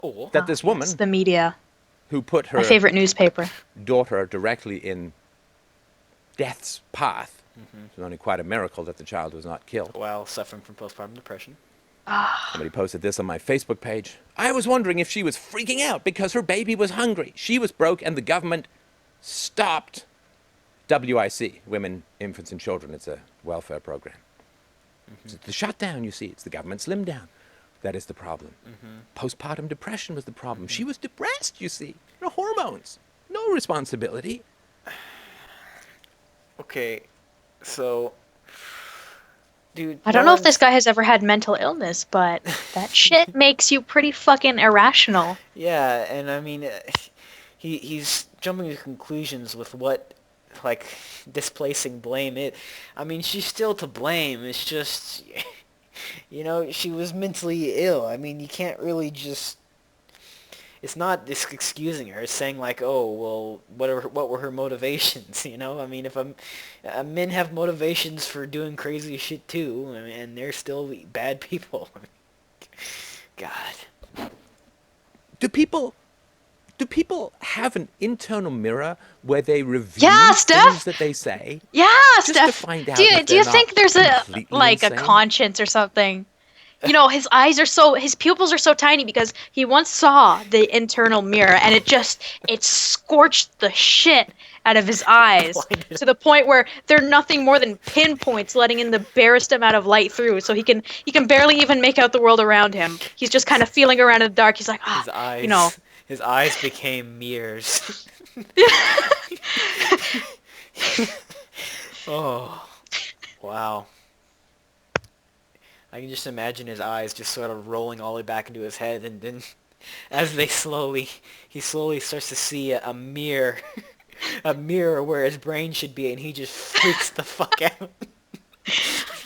Or that this woman It's the media. who put her My favorite newspaper. daughter directly in death's path, it was only quite a miracle that the child was not killed. while suffering from postpartum depression. Somebody posted this on my Facebook page. I was wondering if she was freaking out because her baby was hungry. She was broke and the government stopped WIC, Women, Infants and Children. It's a welfare program. It's the shutdown, you see. It's the government slim down. That is the problem. Postpartum depression was the problem. She was depressed, you see. No hormones. No responsibility. Okay, so, dude. I don't know if this guy has ever had mental illness, but that shit makes you pretty fucking irrational. Yeah, and I mean, he's jumping to conclusions with what, like, displacing blame is. I mean, she's still to blame. It's just, she was mentally ill. I mean, you can't really just. It's not just excusing her. It's saying like, oh, well, what were her motivations? I mean, if men have motivations for doing crazy shit too, and they're still bad people. God. Do people have an internal mirror where they review Yeah, things Steph! that they say? Yeah, Just to Steph. find out do you if do you they're think not there's a completely insane? conscience or something? His pupils are so tiny because he once saw the internal mirror and it scorched the shit out of his eyes to the point where they're nothing more than pinpoints letting in the barest amount of light through, so he can barely even make out the world around him. He's just kind of feeling around in the dark. He's like, His eyes became mirrors. Oh, wow. I can just imagine his eyes just sort of rolling all the way back into his head, and then as he slowly starts to see a mirror, a mirror where his brain should be, and he just freaks the fuck out.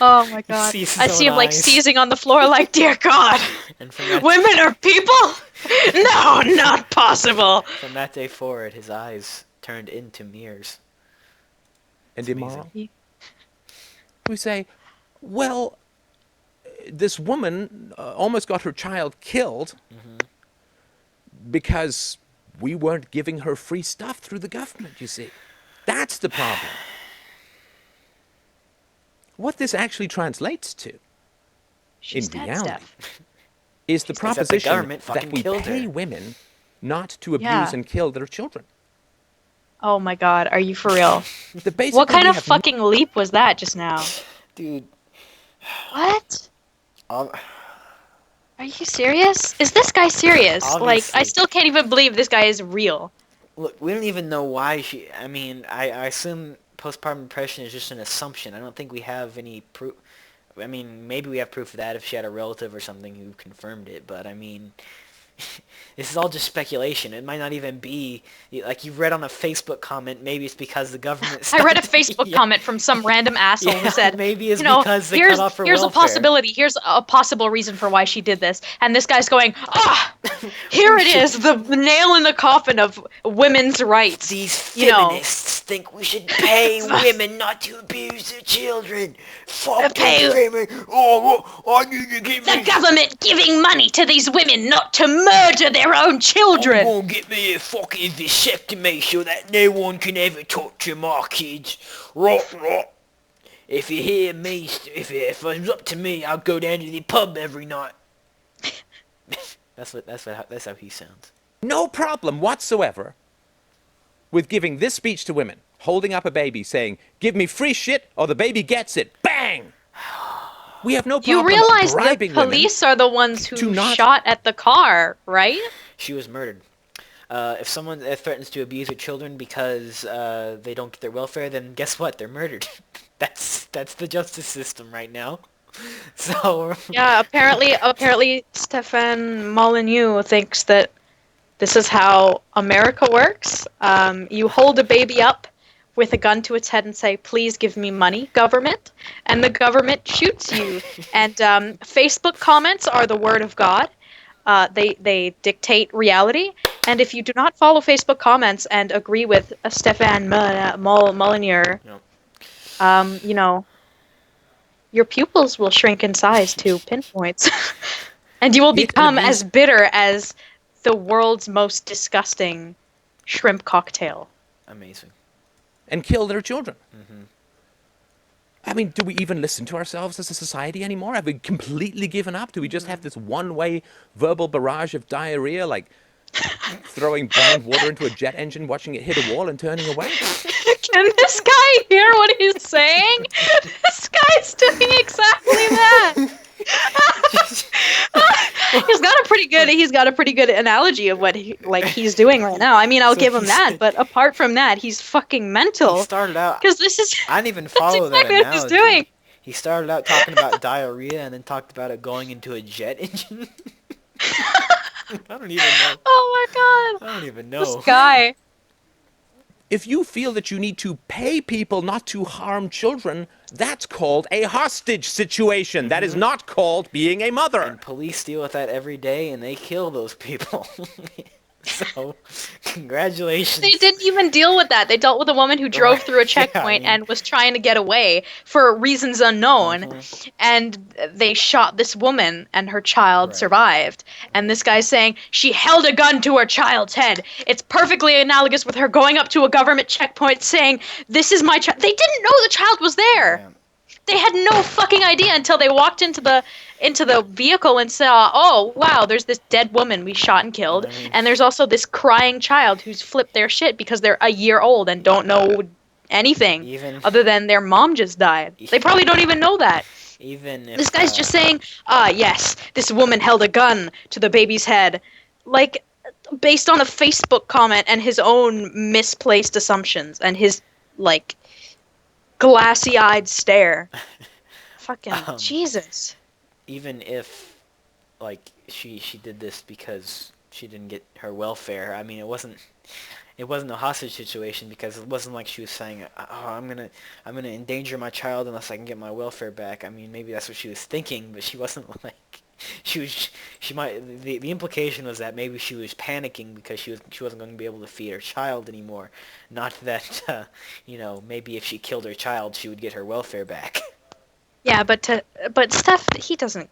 Oh my god. I see him like seizing on the floor like, dear God, women are people? No, not possible. From that day forward, his eyes turned into mirrors. And immoral? We say, well, this woman almost got her child killed because we weren't giving her free stuff through the government, you see. That's the problem. What this actually translates to, in reality, is the proposition that we pay women not to abuse and kill their children. Oh my god, are you for real? What kind of fucking leap was that just now? Dude. What? Are you serious? Is this guy serious? Obviously. Like, I still can't even believe this guy is real. Look, we don't even know why she... I mean, I assume postpartum depression is just an assumption. I don't think we have any proof. I mean, maybe we have proof of that if she had a relative or something who confirmed it, but I mean... This is all just speculation. It might not even be, like you read on a Facebook comment, maybe it's because the government... I read a Facebook comment from some random asshole who said, maybe it's because they cut off her here's welfare. A possibility, here's a possible reason for why she did this. And this guy's going, here it is, the nail in the coffin of women's rights. These feminists think we should pay women not to abuse their children. Fuck women. Oh, I need to give the government giving money to these women not to murder their own children. I'm gonna get me a fucking vasectomy so that no one can ever torture my kids. Rot. If you hear me, if it was up to me, I'd go down to the pub every night. That's how he sounds. No problem whatsoever with giving this speech to women, holding up a baby, saying, "Give me free shit or the baby gets it." Bang! We have no You problem realize the bribing women police are the ones to who not. shot at the car, right? She was murdered. If someone threatens to abuse their children because they don't get their welfare, then guess what? They're murdered. That's the justice system right now. So Yeah, apparently Stefan Molyneux thinks that this is how America works. You hold a baby up with a gun to its head and say, "Please give me money, government," and the government shoots you. And Facebook comments are the word of God. They dictate reality. And if you do not follow Facebook comments and agree with Stefan Molyneux, you know, you know, your pupils will shrink in size to pinpoints. And you will Hit and become abuse as bitter as the world's most disgusting shrimp cocktail. amazing. and kill their children. Mm-hmm. I mean, do we even listen to ourselves as a society anymore? Have we completely given up? Do we just have this one-way verbal barrage of diarrhea, like throwing bland water into a jet engine, watching it hit a wall and turning away? Can this guy hear what he's saying? This guy's doing exactly that. He's got a pretty good analogy of what he's doing right now. I mean, I'll So give him that, but apart from that, he's fucking He mental. started out. Because this is I didn't even that's follow that exactly what he's analogy. doing. He started out talking about diarrhea and then talked about it going into a jet engine. I don't even know. Oh my I god. don't even know. This guy. If you feel that you need to pay people not to harm children, that's called a hostage situation. That is not called being a mother. And police deal with that every day, and they kill those people. So, congratulations. They didn't even deal with that. They dealt with a woman who drove through a checkpoint and was trying to get away for reasons unknown. And they shot this woman, and her child survived. And this guy's saying she held a gun to her child's head. It's perfectly analogous with her going up to a government checkpoint saying, "This is my child." They didn't know the child was there. Yeah. They had no fucking idea until they walked into the vehicle and saw, "Oh, wow, there's this dead woman we shot and killed, and there's also this crying child who's flipped their shit because they're a year old and don't know anything other than their mom just died." They probably don't even know that. Even if This guy's just saying, yes, this woman held a gun to the baby's head." Like, based on a Facebook comment and his own misplaced assumptions and his, like, glassy-eyed stare. Fucking Jesus. even if, like, she did this because she didn't get her welfare. I mean, it wasn't a hostage situation because it wasn't like she was saying, "Oh, I'm gonna endanger my child unless I can get my welfare back." I mean, maybe that's what she was thinking, but she wasn't like the implication was that maybe she was panicking because she wasn't going to be able to feed her child anymore. Not that maybe if she killed her child, she would get her welfare back. Yeah, but Steph, he doesn't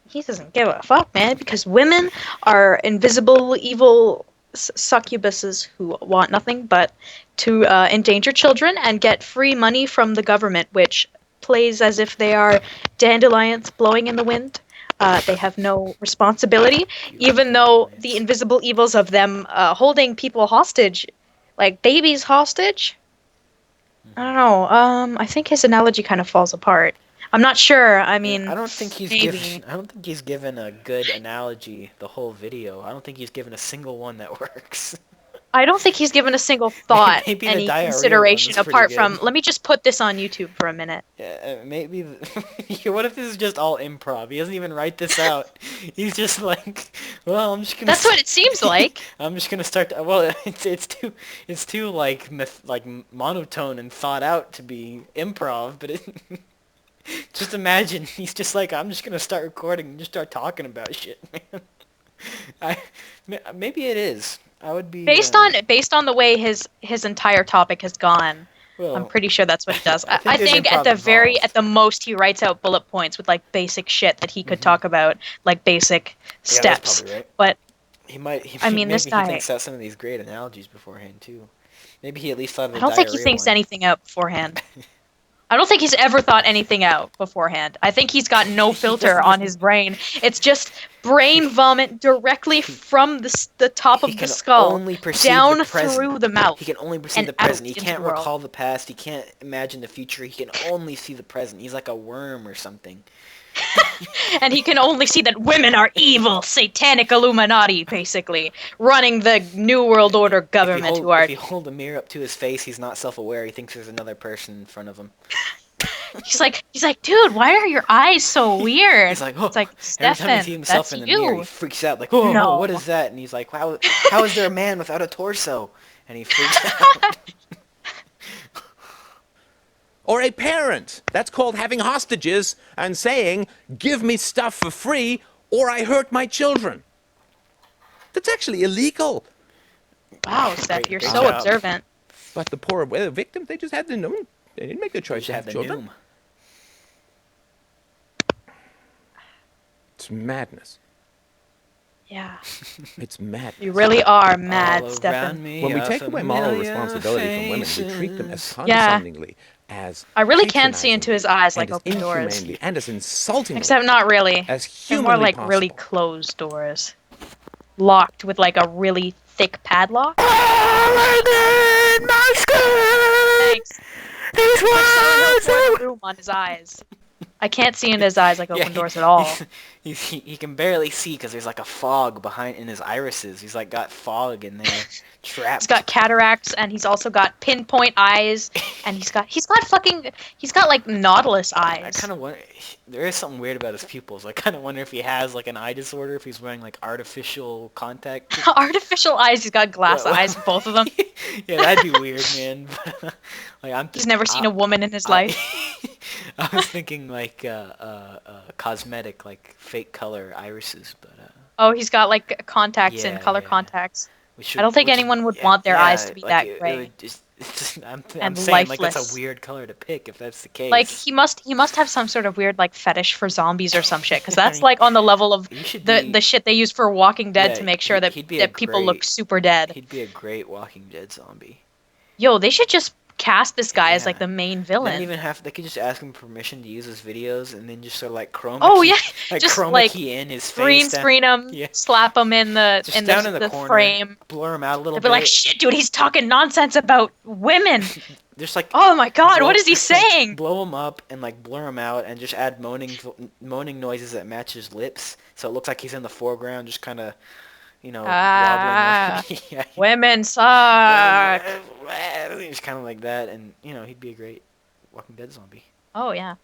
give a fuck, man, because women are invisible, evil succubuses who want nothing but to endanger children and get free money from the government, which plays as if they are dandelions blowing in the wind. They have no responsibility, even though the invisible evils of them holding people hostage, like babies hostage. I don't know. I think his analogy kind of falls apart. I'm not sure. I mean, I don't think he's given a good analogy the whole video. I don't think he's given a single one that works. I don't think he's given a single thought, Maybe the any diarrhea consideration one was pretty apart good. from, let me just put this on YouTube for a minute. Yeah, maybe. What if this is just all improv? He doesn't even write this out. He's just like, well, I'm just gonna. That's what it seems like. I'm just gonna start. Well, it's too like monotone and thought out to be improv. But just imagine he's just like, I'm just gonna start recording and just start talking about shit, man. Maybe it is. I would be based on the way his entire topic has gone. Well, I'm pretty sure that's what he does. I think there's think improv at the most he writes out bullet points with like basic shit that he could talk about, like basic steps. Yeah, that's probably right. But maybe this guy, he thinks out some of these great analogies beforehand too. Maybe he at least thought of the I don't think he diarrhea thinks one. anything out beforehand. I don't think he's ever thought anything out beforehand. I think he's got no filter on his brain. It's just brain vomit directly from the top He of the can skull only perceive down the present. through the mouth. He can only perceive and the present. out He into can't the world. recall the past. He can't imagine the future. He can only see the present. He's like a worm or something. And he can only see that women are evil, satanic Illuminati, basically, running the New World Order government If you hold a mirror up to his face, he's not self-aware. He thinks there's another person in front of him. He's like, dude, why are your eyes so weird? He's like, oh. It's like, Every time he sees Stefan, himself that's in the mirror, he you. freaks out. Like, oh, No. what is that? And he's like, how is there a man without a torso? And he freaks out. Or a parent. That's called having hostages and saying, give me stuff for free or I hurt my children. That's actually illegal. Wow, Steph, you're great so job. observant. But the poor victim, they just had to know. They didn't make the choice to have children. It's madness. Yeah. It's madness. You really are mad, All Stefan. around me When we are take away moral familiar responsibility from women, we treat them as faces. condescendingly, as I really can't see into his eyes like patronizingly, open doors. inhumanely, and as insultingly Except not really. as They're humanly more like possible. really closed doors. Locked with like a really thick padlock. My school. Thanks. Like Silent Hill poured the room on his eyes. I can't see into his eyes like open doors at all. He can barely see because there's like a fog behind in his irises. He's like got fog in there, trapped. He's got cataracts and he's also got pinpoint eyes and he's got like nautilus I eyes. kind of wonder. There is something weird about his pupils. I kind of wonder if he has like an eye disorder. If he's wearing like artificial contact. Artificial eyes. He's got glass Well, eyes, both of them. Yeah, that'd be weird, man. Like He's never seen a woman in his life. I was thinking like cosmetic, like fake color irises, but Oh, he's got like contacts and Yeah, color yeah. contacts. which I don't think which is- anyone would yeah, want their eyes to be like, that it gray. would I'm And saying like that's lifeless. a weird color to pick if that's the case. Like he must have some sort of weird like fetish for zombies or some shit, because that's like on the level of He should the be- the shit they use for Walking Dead Yeah, to make sure that he'd be a people look great- super dead. He'd be a great Walking Dead zombie. Yo, they should just cast this guy as Yeah. like the main They villain. don't even have. They could just ask him permission to use his videos, and then just sort of like chroma. Oh, key, yeah, like just, chroma like, key in his Green face. down- screen him, Yeah. slap him in the Just down in the corner, frame. blur him out a little They'll be bit. like, shit, dude, he's talking nonsense about women. Just like Oh my god, blow- what is he saying? Blow him up and like blur him out, and just add moaning noises that match his lips, so it looks like he's in the foreground, just kind of, wobbling. Yeah. Women suck. Just kind of like that, and he'd be a great Walking Dead zombie. Oh yeah.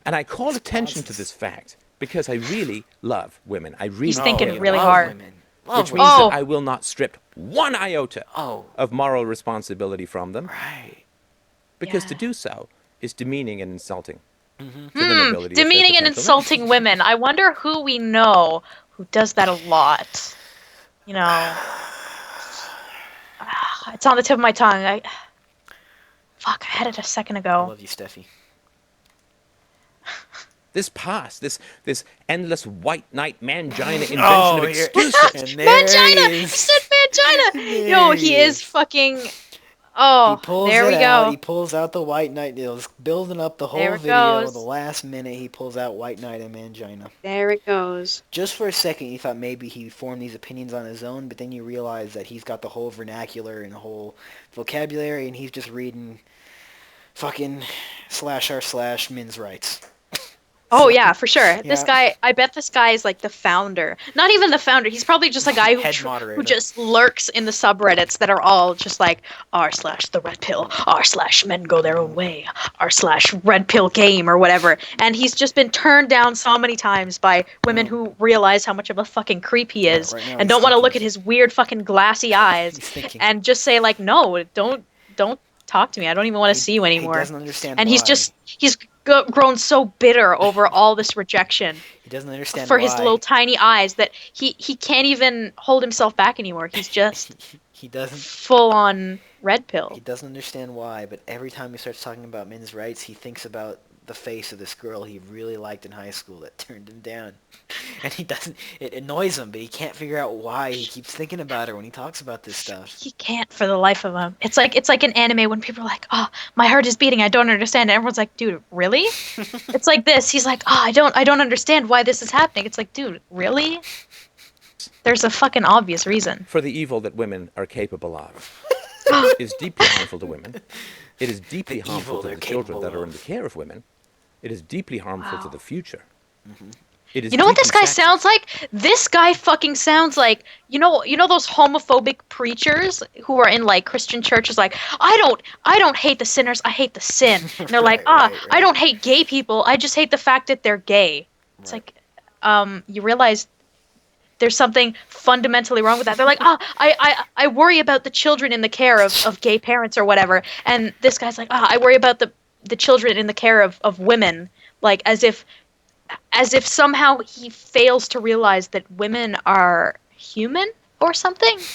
And I call attention to this fact because I really love women. I really He's thinking do. really love hard. Women. Love Which women. means Oh. that I will not strip one iota Oh, of moral responsibility from them, right. because to Yeah. do so is demeaning and insulting. Mm-hmm. to the nobility of their Demeaning and potential insulting women. I wonder who we know who does that a lot. It's on the tip of my tongue. Fuck, I had it a second I ago. love you, Steffi. This past, this endless white knight mangina invention Oh, of here- excuses. And there Mangina! he He is. said mangina! There Yo, he he is is. fucking... Oh, He pulls there we it out. go. He pulls out the White Knight. He's building up the whole There it video. goes. The last minute, he pulls out White Knight and Mangina. There it goes. Just for a second, you thought maybe he formed these opinions on his own, but then you realize that he's got the whole vernacular and the whole vocabulary, and he's just reading fucking /r/men's rights. Oh yeah, for sure. This Yeah. guy, I bet this guy is like the founder. Not even the founder. He's probably just a guy Head who moderator. just lurks in the subreddits that are all just like r/the red pill, r/men go their own way, r/red pill game or whatever. And he's just been turned down so many times by women who realize how much of a fucking creep he is right now and he's don't want to look thinking- at his weird fucking glassy eyes He's thinking. and just say like, no, don't talk to me. I don't even want to see you He anymore. doesn't understand And why. he's grown so bitter over all this rejection He doesn't understand for why. his little tiny eyes that he can't even hold himself back anymore. He's just He doesn't. full on red pill. He doesn't understand why, but every time he starts talking about men's rights, he thinks about the face of this girl he really liked in high school that turned him down. And he doesn't, it annoys him, but he can't figure out why. He keeps thinking about her when he talks about this stuff. He can't for the life of him. It's like an anime when people are like, "Oh, my heart is beating. I don't understand." And everyone's like, "Dude, really?" It's like this. He's like, "Oh, I don't understand why this is happening." It's like, "Dude, really?" There's a fucking obvious reason. For the evil that women are capable of is deeply harmful to women. It is deeply The harmful evil to they're the children that capable are in the of. care of women. It is deeply harmful to Wow. the future. It is You know what this deeply guy sexist. sounds like? This guy fucking sounds like you know those homophobic preachers who are in like Christian churches like I don't hate the sinners, I hate the sin. And they're like, Right, I right. don't hate gay people, I just hate the fact that they're gay. It's Right. like you realize there's something fundamentally wrong with that. They're like, I worry about the children in the care of gay parents or whatever. And this guy's like, I worry about the children in the care of women, like as if somehow he fails to realize that women are human or something.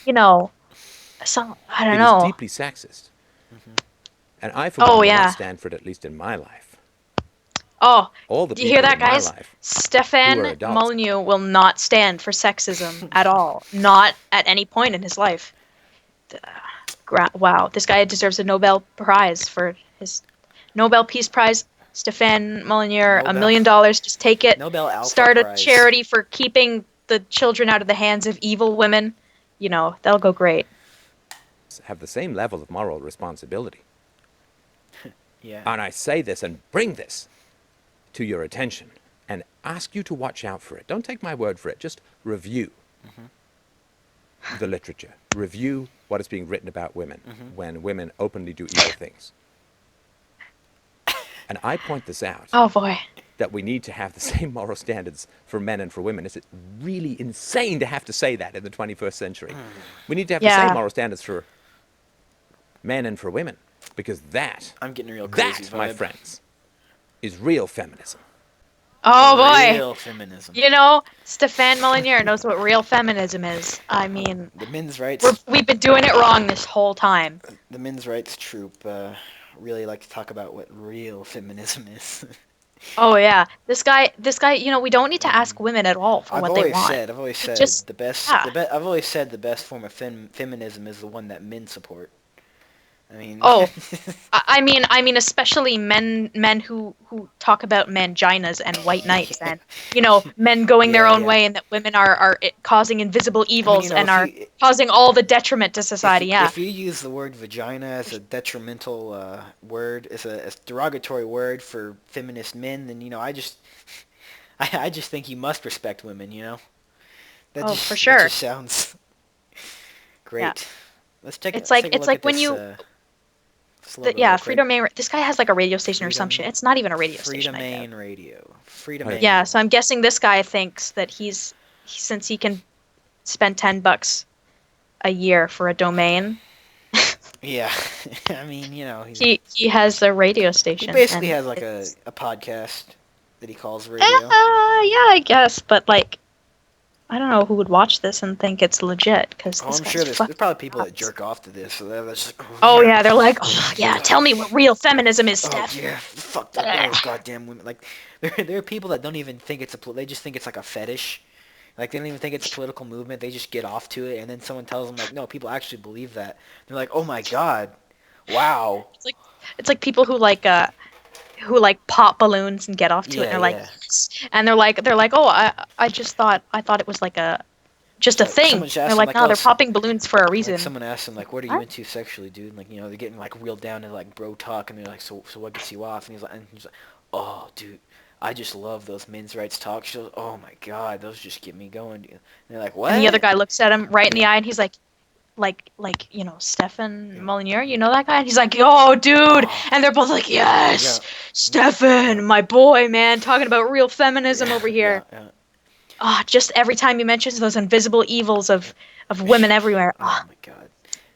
You know, some I don't It is know. deeply sexist. Mm-hmm. And I, for Oh one, will not yeah. stand for it, at least in my life. Oh, All the do you hear people that, in my guys? life who are Stefan adults. Molyneux will not stand for sexism at all. Not at any point in his life. Wow, this guy deserves a Nobel Prize for his Nobel Peace Prize. Stefan Molyneux, $1 Nobel million. Just take it. Nobel Alpha Start a Prize. charity for keeping the children out of the hands of evil women. You know, that'll go great. Have the same level of moral responsibility. Yeah. And I say this and bring this to your attention and ask you to watch out for it. Don't take my word for it. Just review the literature. Review what is being written about women when women openly do evil things. And I point this out, Oh boy. that we need to have the same moral standards for men and for women. It's really insane to have to say that in the 21st century. We need to have the same Yeah. moral standards for men and for women. Because that, I'm getting a real crazy my vibe. friends, is real feminism. Oh boy. Real feminism. You know, Stefan Molyneux knows what real feminism is. I mean, The men's rights we've been doing it wrong this whole time. the men's rights troop really like to talk about what real feminism is. Oh yeah, this guy. You know, we don't need to ask women at all for I've what they always want. said, I've always said Just the best, yeah. I've always said the best form of feminism is the one that men support. I mean, Oh, I mean, especially men who talk about manginas and white knights, yeah, and you know, men going their yeah, own yeah. way, and that women are causing invisible I mean, evils and are causing all the detriment to society. Yeah. if you use the word vagina as a detrimental word, as a derogatory word for feminist men, then I just think you must respect women. Oh, for That sure. just sounds Yeah. great. Let's It's take a look like at when this. you This logo yeah, real quick. Freedom Main. This guy has like a radio station or some shit. It's not even a radio station, Freedom I doubt. Main Radio. Freedom Right. Main. Yeah, so I'm guessing this guy thinks that since he can spend $10 a year for a domain, Yeah, I mean, he has a radio he station, basically and has like it's a podcast that he calls yeah, radio. I guess, but like I don't know who would watch this and think it's legit because Oh, this I'm guy's sure there's fucking probably people that nuts. jerk off to this, so that's just Oh yeah, yeah, they're like, oh oh my yeah, god, tell me what real feminism is, oh Steph. yeah, fuck that, oh goddamn women. Like there are people that don't even think they just think it's like a fetish. Like they don't even think it's a political movement. They just get off to it, and then someone tells them like, no, people actually believe that. They're like, oh my god, wow, It's like people who like pop balloons and get off to it, and yeah, they're like, yeah. yes. And they're like, oh, I just I thought it was like just a Like thing. someone just They're asked him like, like, no, oh, they're popping balloons for a like reason. someone asked him like, what are you What? into sexually, dude? Like they're getting like real down to like bro talk, and they're like, so what gets you off? And he's like, oh, dude, I just love those men's rights talk shows. Oh my god, those just get me going, dude. And they're like, And the other what? guy looks at him right in the Yeah, eye, and he's like, you know, Stefan Molyneux, you know that guy? And he's like, yo, dude. oh, And they're both like, yeah, yes, yeah, Stefan, my boy, man, talking about real feminism yeah, over yeah, here. yeah. Ah, just every time he mentions those invisible evils of women everywhere. Oh Ah, my god.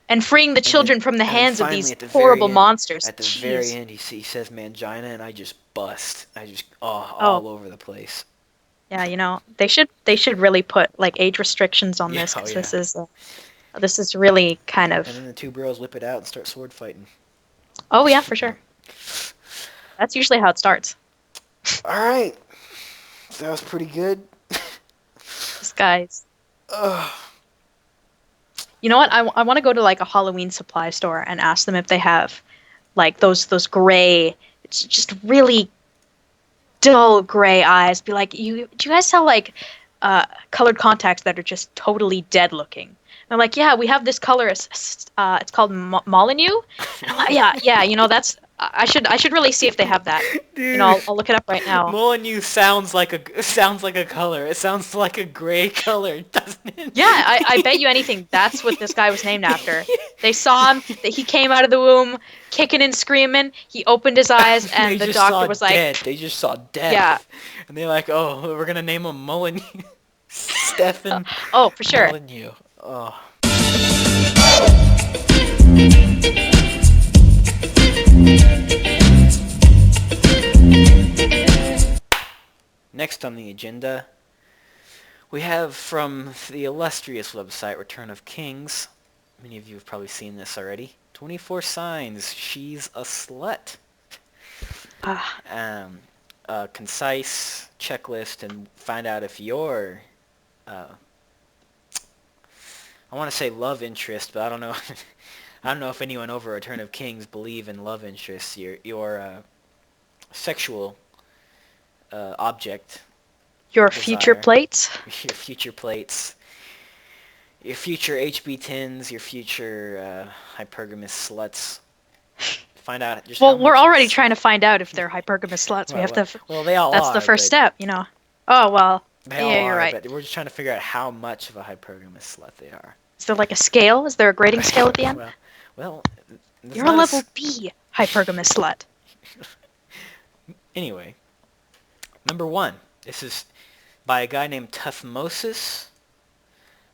and freeing the children from the And then hands of finally these horrible monsters. at the very Jeez. end, he says mangina, and I just bust. I just Oh, all over the place. yeah, you know, they should really put like age restrictions on Yeah, this oh because yeah. this is really kind And of. then the two bros whip it out and start sword fighting. Oh yeah, for sure. That's usually how it starts. All right. That was pretty good. This guy's. Ugh. You know what? I want to go to like a Halloween supply store and ask them if they have like those gray, it's just really dull gray eyes. Be like, do you guys sell like colored contacts that are just totally dead looking? And I'm like, yeah, we have this color. It's called Molyneux. And I'm like, yeah, yeah. That's I should really see if they have that. Dude, I'll look it up right now. Molyneux sounds like a color. It sounds like a gray color, doesn't it? Yeah, I bet you anything that's what this guy was named after. They saw him, that he came out of the womb, kicking and screaming. He opened his eyes, They and the just doctor saw was dead. like, They just saw yeah, death. And they're like, oh, we're gonna name him Molyneux. Stefan oh, for sure. Molyneux. Oh. Next on the agenda, we have from the illustrious website Return of Kings. Many of you have probably seen this already. 24 signs she's a slut. Ah, A concise checklist and find out if your, I want to say love interest, but I don't know. I don't know if anyone over Return of Kings believe in love interests. Your sexual object, your future desire, plates. your future plates, your future HB10s, your future hypergamous sluts. Find out just how Well, we're much already is. trying to find out if they're hypergamous sluts. We Well, have well, to. well, they all That's the are, first but step. Oh well. they all Yeah, you're are, right. but we're just trying to figure out how much of a hypergamous slut they are. Is there like a scale? Is there a grading scale at the end? Well, there's You're a not level B hypergamous slut. Anyway, number one. This is by a guy named Tuthmosis.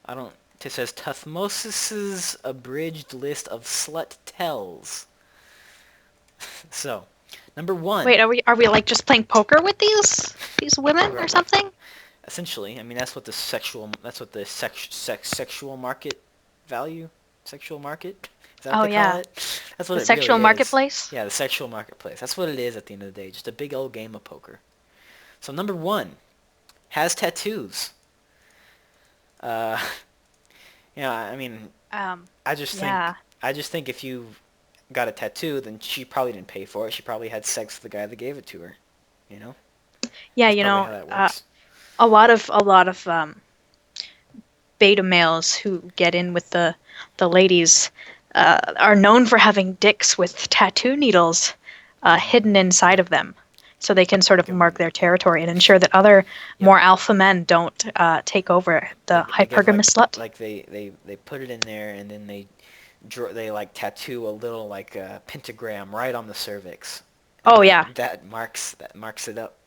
It says Tuthmosis's abridged list of slut tells. So, number one. Wait, are we like just playing poker with these women or something? Essentially, I mean that's what the sexual market value, sexual market. Is that Oh what they call yeah, it? That's what the it sexual really is. marketplace. Yeah, the sexual marketplace. That's what it is at the end of the day. Just a big old game of poker. So number one, has tattoos. Uh, I mean, Um, I just think yeah, I just think if you got a tattoo, then she probably didn't pay for it. She probably had sex with the guy that gave it to her. You know, yeah. that's probably how that works. A lot of beta males who get in with the ladies are known for having dicks with tattoo needles hidden inside Yep. of them, so they can sort of Give mark 'em- their territory and ensure that other Yep. more alpha men don't take over the They give hypergamous slut. they put it in there and then they like tattoo a little like pentagram right on the cervix. And Oh yeah, that marks it up,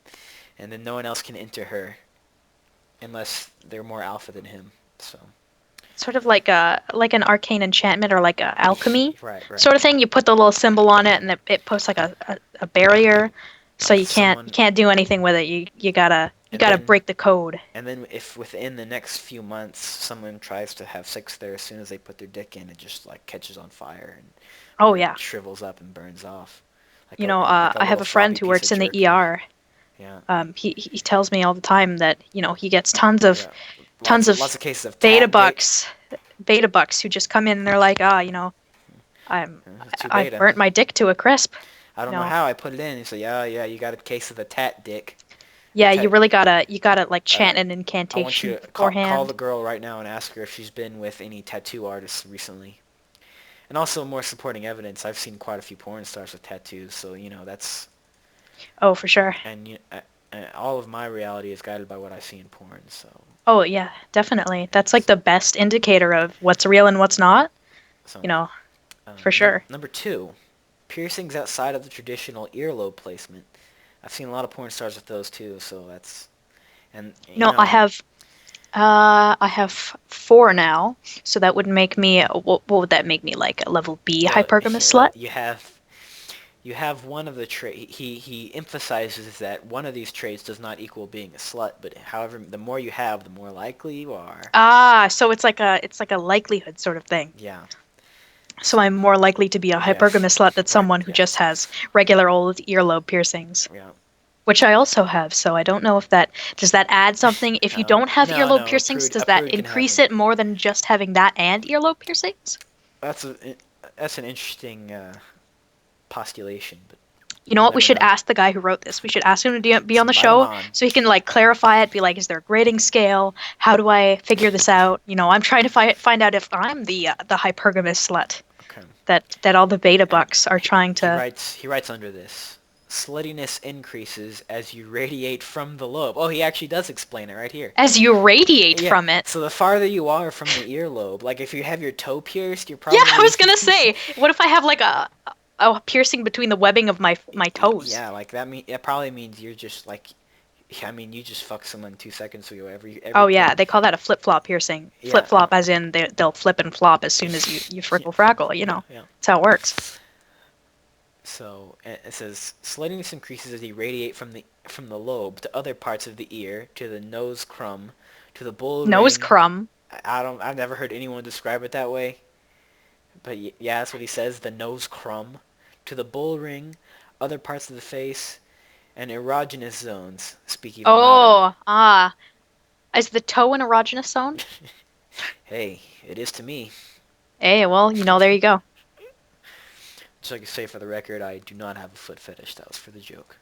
and then no one else can enter her unless they're more alpha than him. So sort of like an arcane enchantment or like a alchemy right. sort of thing. You put the little symbol on it, and it puts like a barrier, so you Someone can't do anything with it. You gotta and then break the code. and then if within the next few months someone tries to have sex there, as soon as they put their dick in, it just like catches on fire and Oh yeah. shrivels up and burns off. Like like I have little a friend floppy who piece works of in the jerky. ER. Yeah. He tells me all the time that he gets tons of Yeah. Lots of of cases of beta tat dick. beta bucks who just come in and they're like, Too I've beta. burnt my dick to a crisp. I don't know how I put it in. He said, yeah, you got a case of the tat dick. Yeah, Ta- you gotta like chant an I want incantation you to call beforehand. the girl right now and ask her if she's been with any tattoo artists recently. And also more supporting evidence. I've seen quite a few porn stars with tattoos, so that's Oh, for sure. and all of my reality is guided by what I see in porn. So Oh, yeah, definitely. That's like the best indicator of what's real and what's not, so you know, for sure. Number two, piercings outside of the traditional earlobe placement. I've seen a lot of porn stars with those too, so that's and No, I have 4 now, so that would make me, what would that make me, like a level B well, hypergamous slut? you have one of the he emphasizes that one of these traits does not equal being a slut, but however the more you have, the more likely you are. Ah, so it's like a likelihood sort of thing. Yeah. So I'm more likely to be a hypergamous slut than someone who just has regular old earlobe piercings, Yeah. which I also have. So I don't know if that does that add something. If you don't have No, earlobe no, piercings, does a that prude can have increase them. it more than just having that and earlobe piercings? That's a that's an interesting postulation, but You know we'll what? We never should know. ask the guy who wrote this. We should ask him to be Let's on the invite him show on. so he can like clarify it. Be like, is there a grading scale? How do I figure this out? I'm trying to find out if I'm the hypergamous slut Okay. that all the beta And bucks are trying he to. writes under this. Sluttiness increases as you radiate from the lobe. Oh, he actually does explain it right here. As you radiate Yeah, from it. so the farther you are from the earlobe, like if you have your toe pierced, you're Yeah, I probably was gonna say, what if I have like a piercing between the webbing of my toes? yeah, like it probably means you're just like, I mean, you just fuck someone 2 seconds ago. Every Oh yeah, time. they call that a flip flop piercing. Flip Yeah, no. flop, as in they'll flip and flop as soon as you Yeah, frickle frackle. yeah, yeah. That's how it works. So it says sluttiness increases as you radiate from the lobe to other parts of the ear, to the nose crumb, to the bull Nose ring. crumb. I've never heard anyone describe it that way, but yeah, that's what he says. The nose crumb, to the bull ring, other parts of the face, and erogenous zones. Speak even louder. Oh, is the toe an erogenous zone? Hey, it is to me. Hey, well, there you go. Just like I say for the record, I do not have a foot fetish. That was for the joke.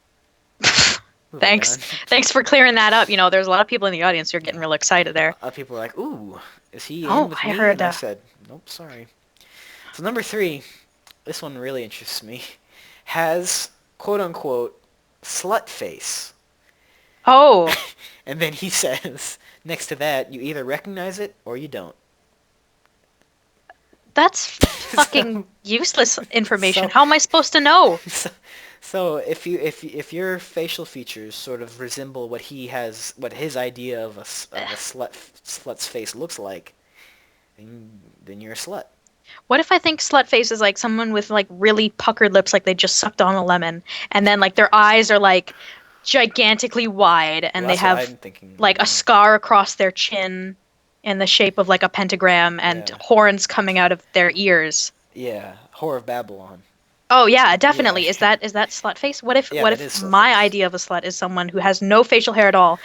Moving Thanks. on. Thanks for clearing that up. There's a lot of people in the audience who are getting real excited there. People are like, "Ooh, is he in Oh, with I me?" heard. And I said, "Nope, sorry." So number 3, this one really interests me, has quote unquote slut face. Oh, And then he says, next to that, you either recognize it or you don't. that's fucking so, useless information. so, How am I supposed to know? so if your facial features sort of resemble what his idea of a slut's face looks like, then you're a slut. What if I think slut face is like someone with like really puckered lips, like they just sucked on a lemon, and then like their eyes are like gigantically wide, Well, and they that's what have I'm thinking. like a scar across their chin in the shape of like a pentagram, and Yeah, horns coming out of their ears. yeah, Whore of Babylon. Oh yeah, Yeah, definitely. Is that slut face? What if yeah, what that if is slut my face. idea of a slut is someone who has no facial hair at all,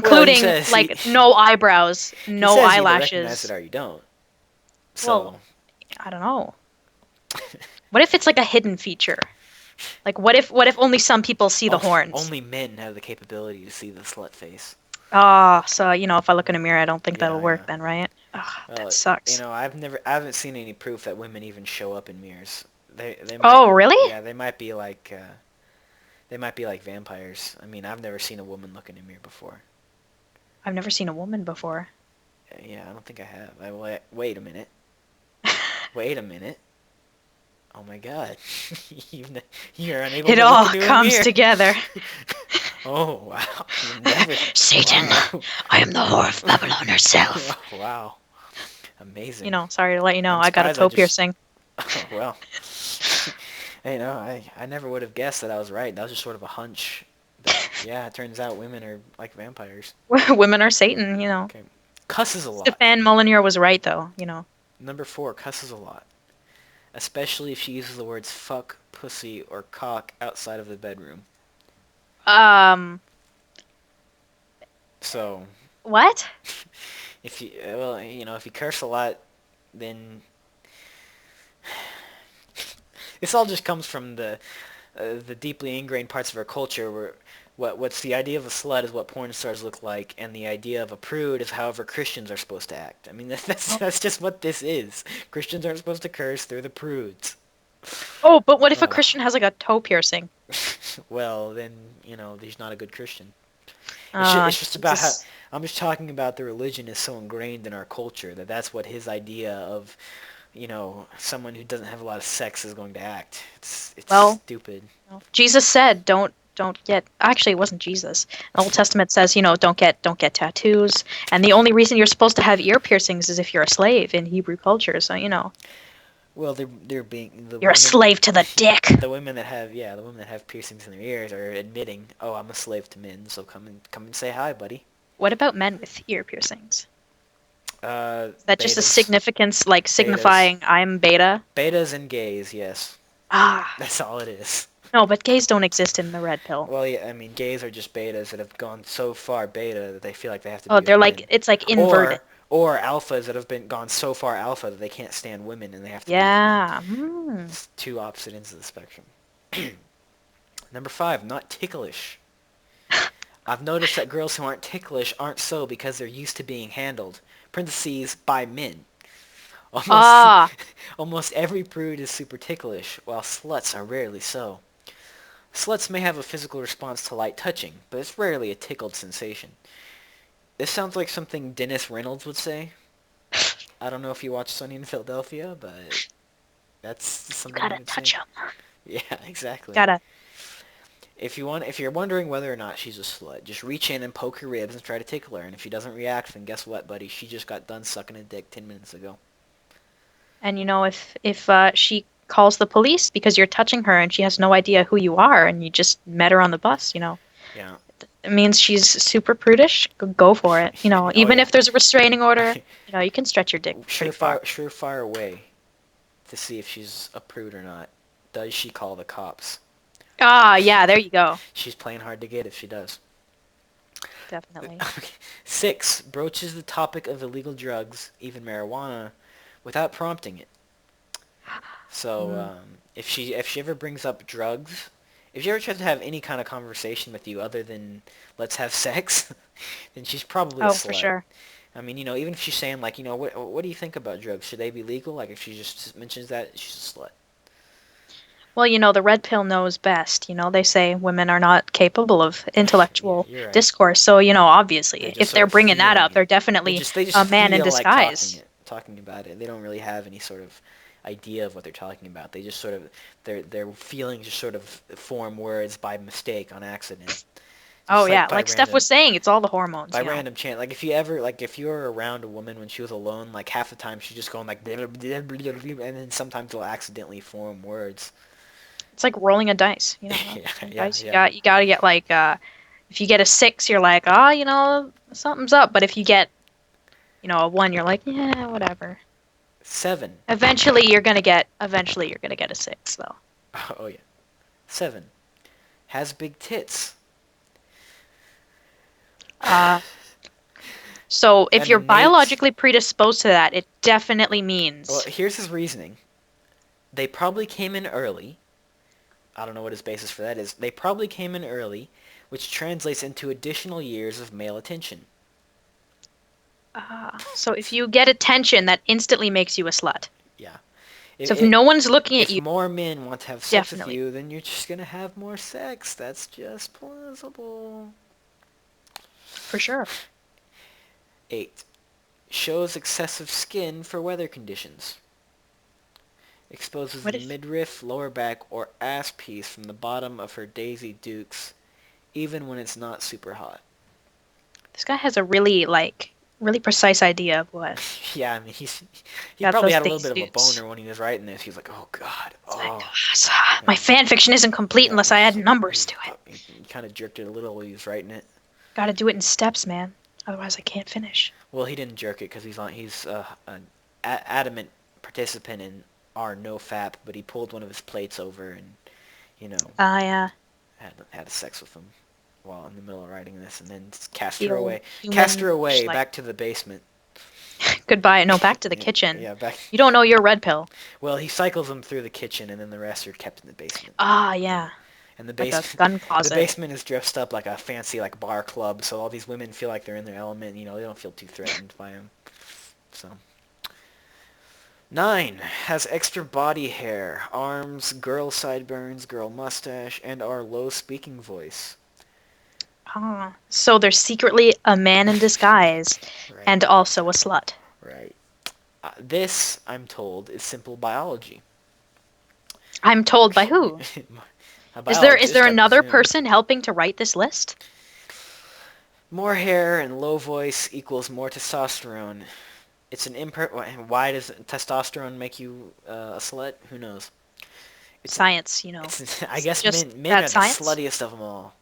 Well, including like no eyebrows, he no says you either recognize it eyelashes? or you don't. So Well, I don't know. What if it's like a hidden feature? Like what if only some people see the horns? only men have the capability to see the slut face. Ah, so if I look in a mirror, I don't think that'll Yeah, work yeah. then, right? Ah, that Well, sucks. I haven't seen any proof that women even show up in mirrors. They might, Oh, really? yeah, they might be like vampires. I mean, I've never seen a woman look in a mirror before. I've never seen a woman before. Yeah, I don't think I have. Wait a minute. Wait a minute. Oh my God, you're unable It to look all into a comes mirror. together. Oh wow, you never. Satan, Wow. I am the whore of Babylon herself. Wow, amazing. Sorry to let you know, I'm I got a surprised I toe just. piercing. Oh, well. Hey, no, I never would have guessed that I was right. That was just sort of a hunch. But yeah, it turns out women are like vampires. Women are Satan. Okay. Cusses a lot. Stefan Molyneux was right, though. Number 4, cusses a lot. Especially if she uses the words fuck, pussy, or cock outside of the bedroom. Um, So, what? if you curse a lot, then this all just comes from the deeply ingrained parts of our culture where what's the idea of a slut is what porn stars look like, and the idea of a prude is however Christians are supposed to act. I mean, that's just what this is. Christians aren't supposed to curse; they're the prudes. Oh, but what if a Uh, Christian has like a toe piercing? well, then he's not a good Christian. It's just about how Jesus. I'm just talking about the religion is so ingrained in our culture that that's what his idea of someone who doesn't have a lot of sex is going to act. It's Well, stupid. Jesus said, don't get. Actually, it wasn't Jesus. The Old Testament says, don't get tattoos. And the only reason you're supposed to have ear piercings is if you're a slave in Hebrew culture. So Well, they're being you're a slave to the dick. the women that have piercings in their ears are admitting, "Oh, I'm a slave to men, so come and say hi, buddy." What about men with ear piercings? Is that just a Betas. significance, like Betas. signifying I'm beta? Betas and gays, yes. Ah, That's all it is. no, but gays don't exist in the red pill. Well, yeah, I mean, gays are just betas that have gone so far beta that they feel like they have to Oh, be with they're like men. it's like inverted. Or alphas that have been gone so far alpha that they can't stand women and they have to be with men. Yeah. Hmm. It's two opposite ends of the spectrum. Number 5, not ticklish. I've noticed that girls who aren't ticklish aren't so because they're used to being handled. Parentheses, by men. Almost, Ah, almost every prude is super ticklish, while sluts are rarely so. Sluts may have a physical response to light touching, but it's rarely a tickled sensation. This sounds like something Dennis Reynolds would say. I don't know if you watch Sunny in Philadelphia, but that's you something he gotta would say. touch them. Yeah, exactly. Gotta. If you're wondering whether or not she's a slut, just reach in and poke her ribs and try to tickle her. And if she doesn't react, then guess what, buddy? She just got done sucking a dick 10 minutes ago. And if she calls the police because you're touching her and she has no idea who you are and you just met her on the bus, Yeah. it means she's super prudish. Go for it. Oh Even yeah. if there's a restraining order, you can stretch your dick pretty far. Surefire way to see if she's a prude or not. Does she call the cops? Ah, yeah, there you go. She's playing hard to get if she does. Definitely. Okay. 6, broaches the topic of illegal drugs, even marijuana, without prompting it. So Mm. if she ever brings up drugs, if she ever tries to have any kind of conversation with you other than let's have sex, then she's probably a Oh, for slut. sure. I mean, even if she's saying like, what do you think about drugs? Should they be legal? Like if she just mentions that, she's a slut. Well, the red pill knows best. They say women are not capable of Yeah, intellectual you're right. discourse. So, They're obviously, just if sort they're of bringing that feeling up, it. they're definitely They just a man in feel like disguise. talking about it. They don't really have any sort of idea of what they're talking about. They just sort of their feelings just sort of form words by mistake on accident. Oh, Just like yeah. Like Steph was saying, it's all the hormones. random chance. Like if you ever if you were around a woman when she was alone, like half the time she's just going like and then sometimes they'll accidentally form words. It's like rolling a dice. Yeah, Rolling yeah, dice. yeah. You gotta get like if you get a 6, you're like, ah, something's up. But if you get, a 1, you're like, yeah, whatever. 7. Eventually you're gonna get a 6 though. Oh yeah. 7. Has big tits. Uh, so if An you're innate. biologically predisposed to that, it definitely Well, means here's his reasoning. They probably came in early. I don't know what his basis for that is. They probably came in early, which translates into additional years of male attention. so if you get attention, that instantly makes you a slut. Yeah. So if no one's looking at If you, more men want to have sex with definitely. you, then you're just gonna have more sex. That's just plausible. For sure. 8. Shows excessive skin for weather conditions. Exposes What the if midriff, lower back, or ass piece from the bottom of her Daisy Dukes, even when it's not super hot. this guy has a really precise idea of what Yeah, I mean, he got probably those had a little daisy bit of a dukes. boner when he was writing this. He was like, oh god, It's like, oh. my Yeah, fan fiction isn't complete yeah. unless I add numbers to it. He kind of jerked it a little while he was writing it. Gotta do it in steps, man. Otherwise, I can't finish. Well, he didn't jerk it because he's an adamant participant in our no fap, but he pulled one of his plates over and you know Yeah. had sex with him while in the middle of writing this, and then cast The her old away. Cast her human, away like, back to the basement. goodbye. No, back to the Yeah, kitchen. yeah, back. You don't know your red pill. Well, he cycles them through the kitchen, and then the rest are kept in the basement. Yeah. And the Like a basement, gun the closet. basement is dressed up like a fancy bar club, so all these women feel like they're in their element. They don't feel too threatened by him. So 9 has extra body hair, arms, girl sideburns, girl mustache, and our low speaking voice. So they're secretly a man in disguise Right, and also a slut. right. This, I'm told, is simple biology. I'm told by who? A Is there biologist, I another presume. person helping to write this list? More hair and low voice equals more testosterone. It's an Why does testosterone make you a slut? Who knows? Science, I It's guess just men are that the science. sluttiest of them all.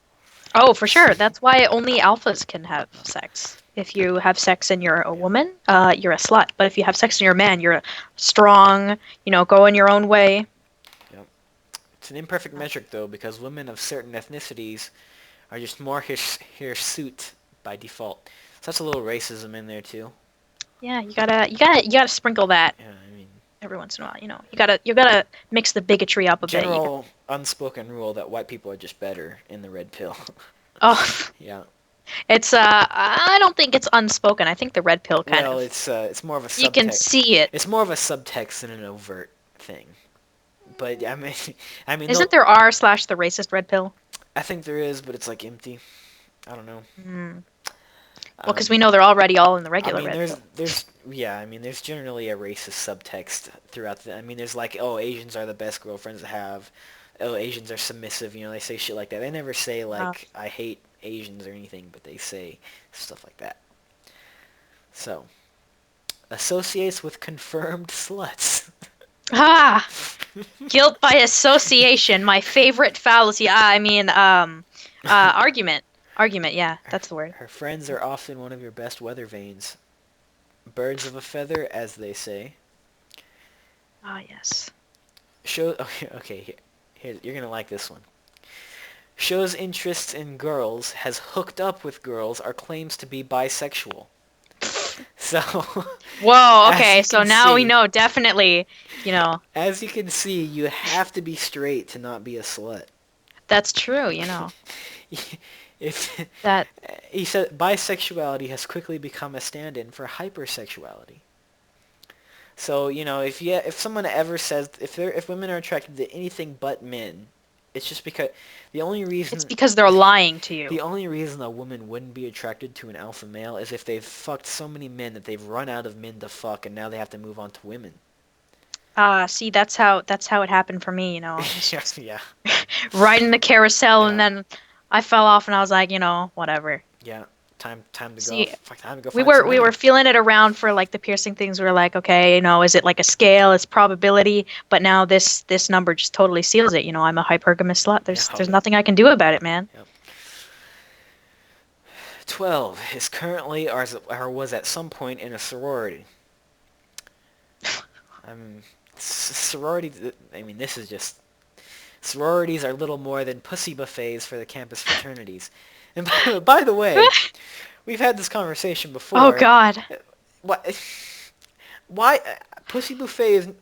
Oh, for sure. That's why only alphas can have sex. If you have sex and you're a woman, you're a slut. But if you have sex and you're a man, you're a strong, go in your own way. Yep. It's an imperfect metric though, because women of certain ethnicities are just more hirsute by default. So that's a little racism in there too. Yeah, you gotta sprinkle that Yeah, I mean, every once in a while. You gotta mix the bigotry up a bit. general unspoken rule that white people are just better in the red pill. Oh, Yeah. it's I don't think it's unspoken. I think the red pill kind Well, of it's more of a you can subtext. see it. It's more of a subtext than an overt thing. But I mean, Isn't there r/the racist red pill? I think there is, but it's like empty. I don't know. Hmm. Well, because we Um, know they're already all in the I regular mean, red pill. yeah. I mean, there's generally a racist subtext throughout the. I mean, there's like, oh, Asians are the best girlfriends to have. Oh, Asians are submissive. They say shit like that. They never say Oh. like I hate Asians or anything, but they say stuff like that. So, associates with confirmed sluts. Ah, guilt by association, my favorite fallacy. I mean, argument. Argument, yeah, that's the word. Her friends are often one of your best weather vanes. Birds of a feather, as they say. Ah, yes. Here, you're gonna like this one. Shows interests in girls, has hooked up with girls, or claims to be bisexual. So, Whoa, as okay, you so can now we see, know definitely, as you can see, you have to be straight to not be a slut. that's true, If that, he said bisexuality has quickly become a stand-in for hypersexuality. So, if someone ever says if women are attracted to anything but men, it's just because the only it's reason because they're lying to you. the only reason a woman wouldn't be attracted to an alpha male is if they've fucked so many men that they've run out of men to fuck and now they have to move on to women. See, that's how it happened for me, It's Yeah, just yeah, riding the carousel and yeah, then I fell off and I was like, whatever. yeah. Time to go. See, Time to go we find some were we women. were feeling it around for like the piercing things. We were like, okay, is it like a scale? It's probability. But now this number just totally seals it. I'm a hypergamous slut. Yeah, oh There's yeah. nothing I can do about it, man. Yep. 12 is currently or was at some point in a sorority. Sorority. I mean, this is just sororities are little more than pussy buffets for the campus fraternities. And by the way, we've had this conversation Oh before. God. What? Why? Pussy buffet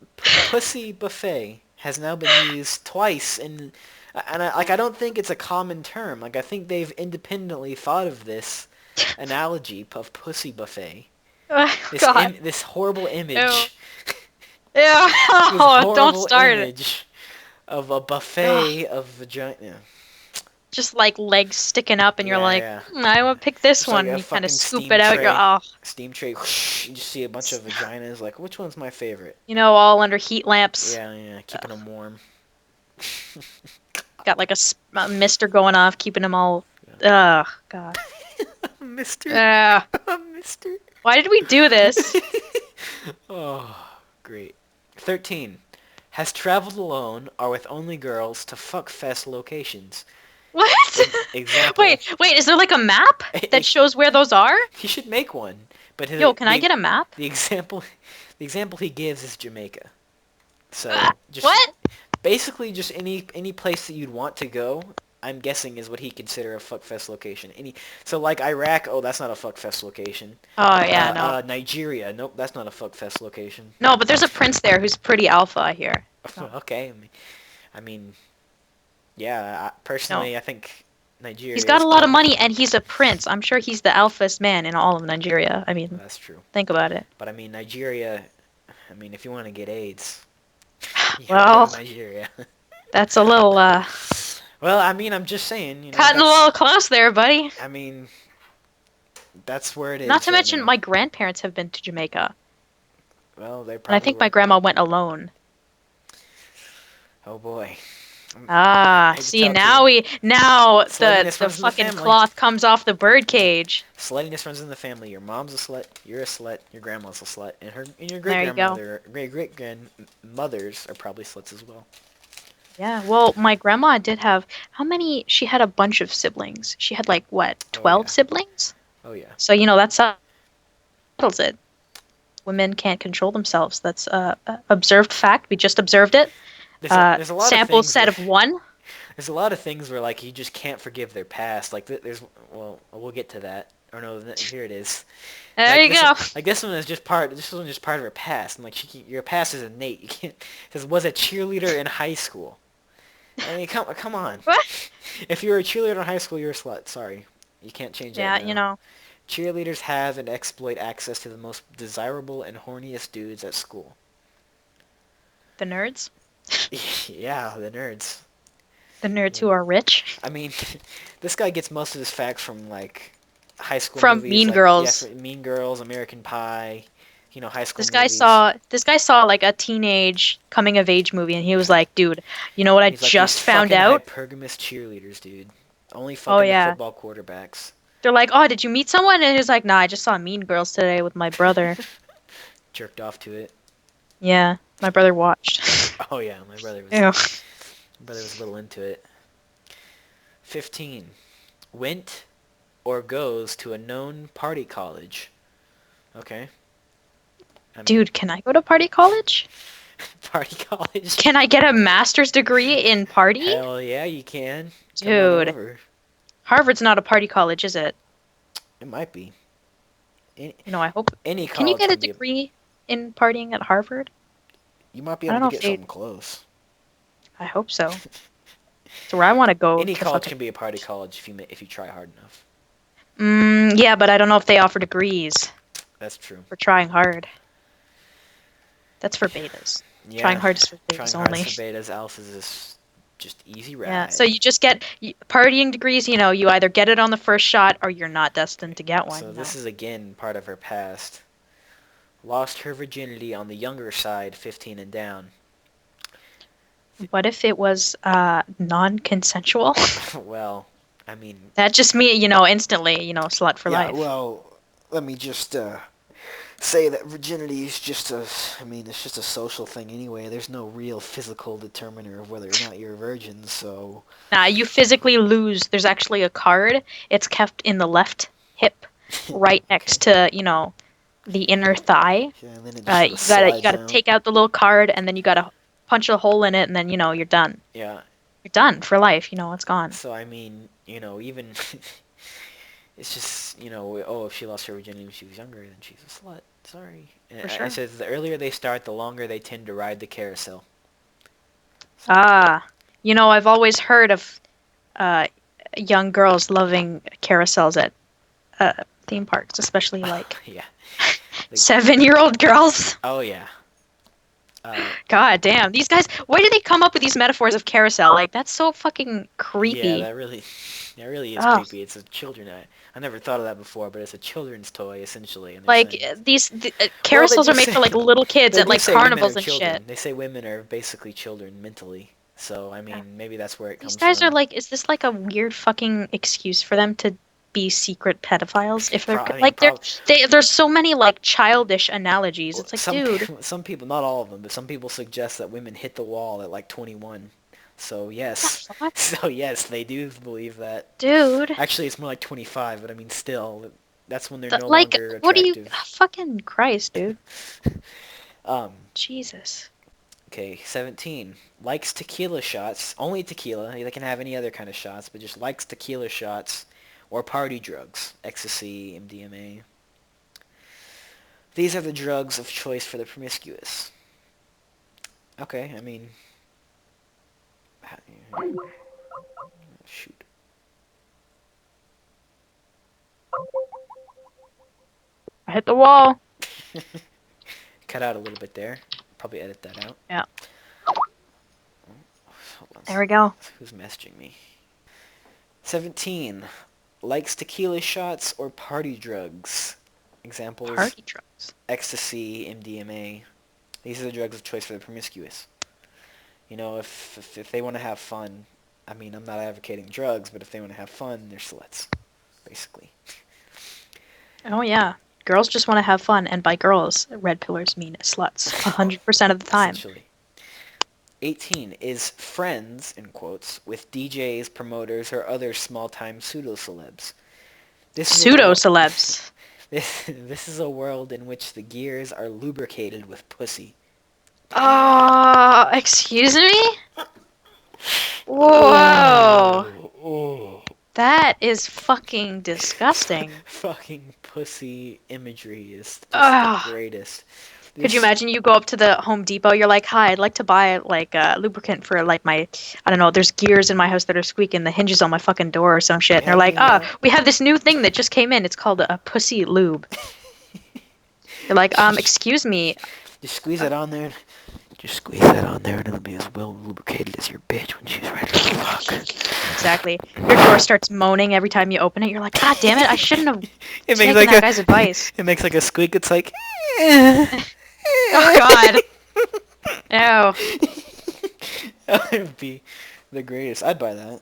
has now been used twice I don't think it's a common term. Like I think they've independently thought of this analogy of pussy buffet. Oh This God. this horrible Ew. image. Yeah. This Oh, don't horrible start it. image of a Ugh. buffet of vagina. Just like legs sticking up, and you're Yeah, like, yeah. I want to pick this Just like one. a And you kind of fucking scoop steam it out. You're tray. oh, Steam tray. Whoosh, you just see a bunch of vaginas. Like, which one's my favorite? all under heat lamps. Yeah, yeah. Keeping them warm. Got like a mister going off, keeping them all. Ugh, God. Mister. Yeah. Mister. Why did we do this? Oh, great. 13. Has traveled alone or with only girls to fuckfest locations. What? Example. Wait, is there like a map that shows where those are? He should make one. But Yo, can I get a map? The example he gives is Jamaica. So just What? basically just any place that you'd want to go, I'm guessing is what he consider a fuckfest location. So like Iraq, oh that's not a fuckfest location. Oh yeah, no. Nigeria, nope, that's not a fuckfest location. No, but there's a prince there who's pretty alpha here. No. Okay, I mean, yeah. Personally, I think Nigeria. He's got a lot of money and he's a prince. I'm sure he's the alphast man in all of Nigeria. I mean, That's true. think about it. But I mean, Nigeria. I mean, if you want to get AIDS, you Well, go to Nigeria. that's a little Well, I mean, I'm just saying. cutting a little close there, buddy. I mean, that's where it is. Not to right mention, now. my grandparents have been to Jamaica, Well, they and probably. I think my grandma went alone. Oh boy. Ah, hate to see tell now you. the Sluttiness runs in the fucking family. cloth comes off the bird cage. Sluttiness runs in the family. Your mom's a slut. You're a slut. Your grandma's a slut, and your There you go. great grandmothers are probably sluts as well. Yeah, well, my grandma did have how many? She had a bunch of siblings. She had like what, Oh, 12 yeah. siblings? Oh yeah. So, that settles it. Women can't control themselves. That's observed fact. We just observed it. There's a lot of Sample things set where of one. there's a lot of things where like you just can't forgive their past. Like there's well, we'll get to that. Or no, here it is. There Like you go. this one is just part. This one is just part of her past. And like your past is innate. You can't. It says was a cheerleader in high school. I mean, come on. What? If you were a cheerleader in high school, you're a slut. Sorry, you can't change that Yeah, now. Cheerleaders have and exploit access to the most desirable and horniest dudes at school. the nerds. Yeah, the nerds. The nerds Yeah. who are rich. I mean, this guy gets most of his facts from like high school From movies, Mean like yeah, Girls. Mean Girls, American Pie, high school This guy movies. saw this guy saw like a teenage coming of age movie and he was Yeah. like, "Dude, you know what I He's like these just found fucking out?" hypergamous cheerleaders, dude. Only Oh fucking the yeah. football quarterbacks. They're like, "Oh, did you meet someone?" And he's like, "Nah, I just saw Mean Girls today with my brother." Jerked off to it. Yeah, my brother watched. Oh yeah, my brother was. Ew. My brother was a little into it. 15. Went or goes to a known party college. Okay. I mean, Dude, can I go to party college? party college? Can I get a master's degree in party? Hell yeah, you can. Come on Dude, over. Harvard's not a party college, is it? It might be. Any, I hope. any Can you college get a can be. degree in partying at Harvard? You might be I able don't to know get if they. something close. I hope so. It's where I want to go Any to college fucking. can be a party college if you try hard enough. Yeah, but I don't know if they offer degrees That's true. for trying hard. That's for betas. Trying Yeah, hard is for trying betas hard only. for betas. Alphas is just easy ride. Yeah, so you just get partying degrees, you either get it on the first shot or you're not destined to get one, So this is again part of her past. Lost her virginity on the younger side, 15 and down. What if it was non-consensual? Well, I mean, That just me, instantly, slut for yeah. life. Well, let me just say that virginity is it's just a social thing anyway. There's no real physical determiner of whether or not you're a virgin. So Nah, you physically lose. There's actually a card. It's kept in the left hip, right next to, the inner thigh. yeah, and then it just sort You of gotta slides out. take out the little card, and then you gotta punch a hole in it, and then you're done. Yeah. You're done for life. It's gone. So I mean, even it's just oh, if she lost her virginity when she was younger, then she's a slut. Sorry. And For I sure. said the earlier they start, the longer they tend to ride the carousel. Ah, I've always heard of young girls loving carousels at theme parks, especially like Yeah. 7-year-old girls. Oh yeah. God damn, these guys! Where do they come up with these metaphors of carousel? Like that's so fucking creepy. Yeah, that really is Ugh. creepy. It's a children. I never thought of that before, but it's a children's toy essentially. And they're Like saying, carousels do are made for like little kids they at do like say women carnivals are and children. shit. They say women are basically children mentally. So I Yeah. mean, maybe that's where it These comes guys from. are like, is this like a weird fucking excuse for them to be secret pedophiles? If they're I mean, like there's so many like childish analogies. It's like, dude, some people, not all of them, but some people suggest that women hit the wall at like 21. So yes, the fuck? so yes, they do believe that. Dude. Actually, it's more like 25, but I mean, still, that's when they're no Like, longer what do you? attractive. Fucking Christ, dude. Um, Jesus. okay, 17. Likes tequila shots, only tequila. They can have any other kind of shots, but just likes tequila shots or party drugs, ecstasy, MDMA. These are the drugs of choice for the promiscuous. Okay, I mean, shoot. I hit the wall. Cut out a little bit there. Probably edit that out. Yeah. Hold on. There we go. Who's messaging me? 17. Likes tequila shots or party drugs. Examples: Party drugs. ecstasy, MDMA. These are the drugs of choice for the promiscuous. If they want to have fun, I mean, I'm not advocating drugs, but if they want to have fun, they're sluts, basically. Oh yeah. Girls just want to have fun, and by girls, red pillars mean sluts. 100% of the time. Essentially. 18 is friends, in quotes, with DJs, promoters, or other small-time pseudo-celebs. This is a Pseudo world. celebs. This is a world in which the gears are lubricated with pussy. Excuse me? Whoa. Oh, oh. That is fucking disgusting. Fucking pussy imagery is just the Ugh. greatest. Could you This imagine you go up to the Home Depot, you're like, "Hi, I'd like to buy like lubricant for like my, I don't know, there's gears in my house that are squeaking, the hinges on my fucking door or some shit." And they're help like, me out. we have this new thing that just came in. It's called a pussy lube. You're like, excuse me. Just squeeze it on there. Just squeeze that on there and it'll be as well lubricated as your bitch when she's ready to fuck. Exactly. Your door starts moaning every time you open it. You're like, God damn it, I shouldn't have It makes taken like that a guy's advice. it makes like a squeak. It's like Oh God. No. that would be the greatest. I'd buy that.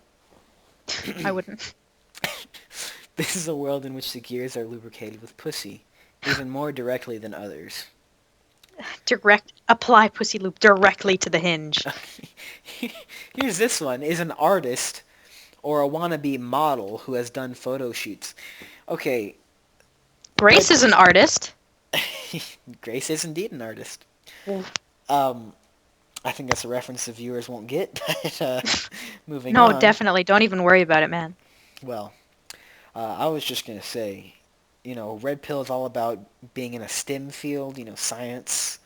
I wouldn't. This is a world in which the gears are lubricated with pussy, even more directly than others. Apply pussy lube directly to the hinge. Here's this one. Is an artist or a wannabe model who has done photo shoots. Okay. Grace is an artist. Grace is indeed an artist. Well, I think that's a reference the viewers won't get, but moving no, on. definitely. Don't even worry about it, man. Well, I was just going to say, Red Pill is all about being in a STEM field, science.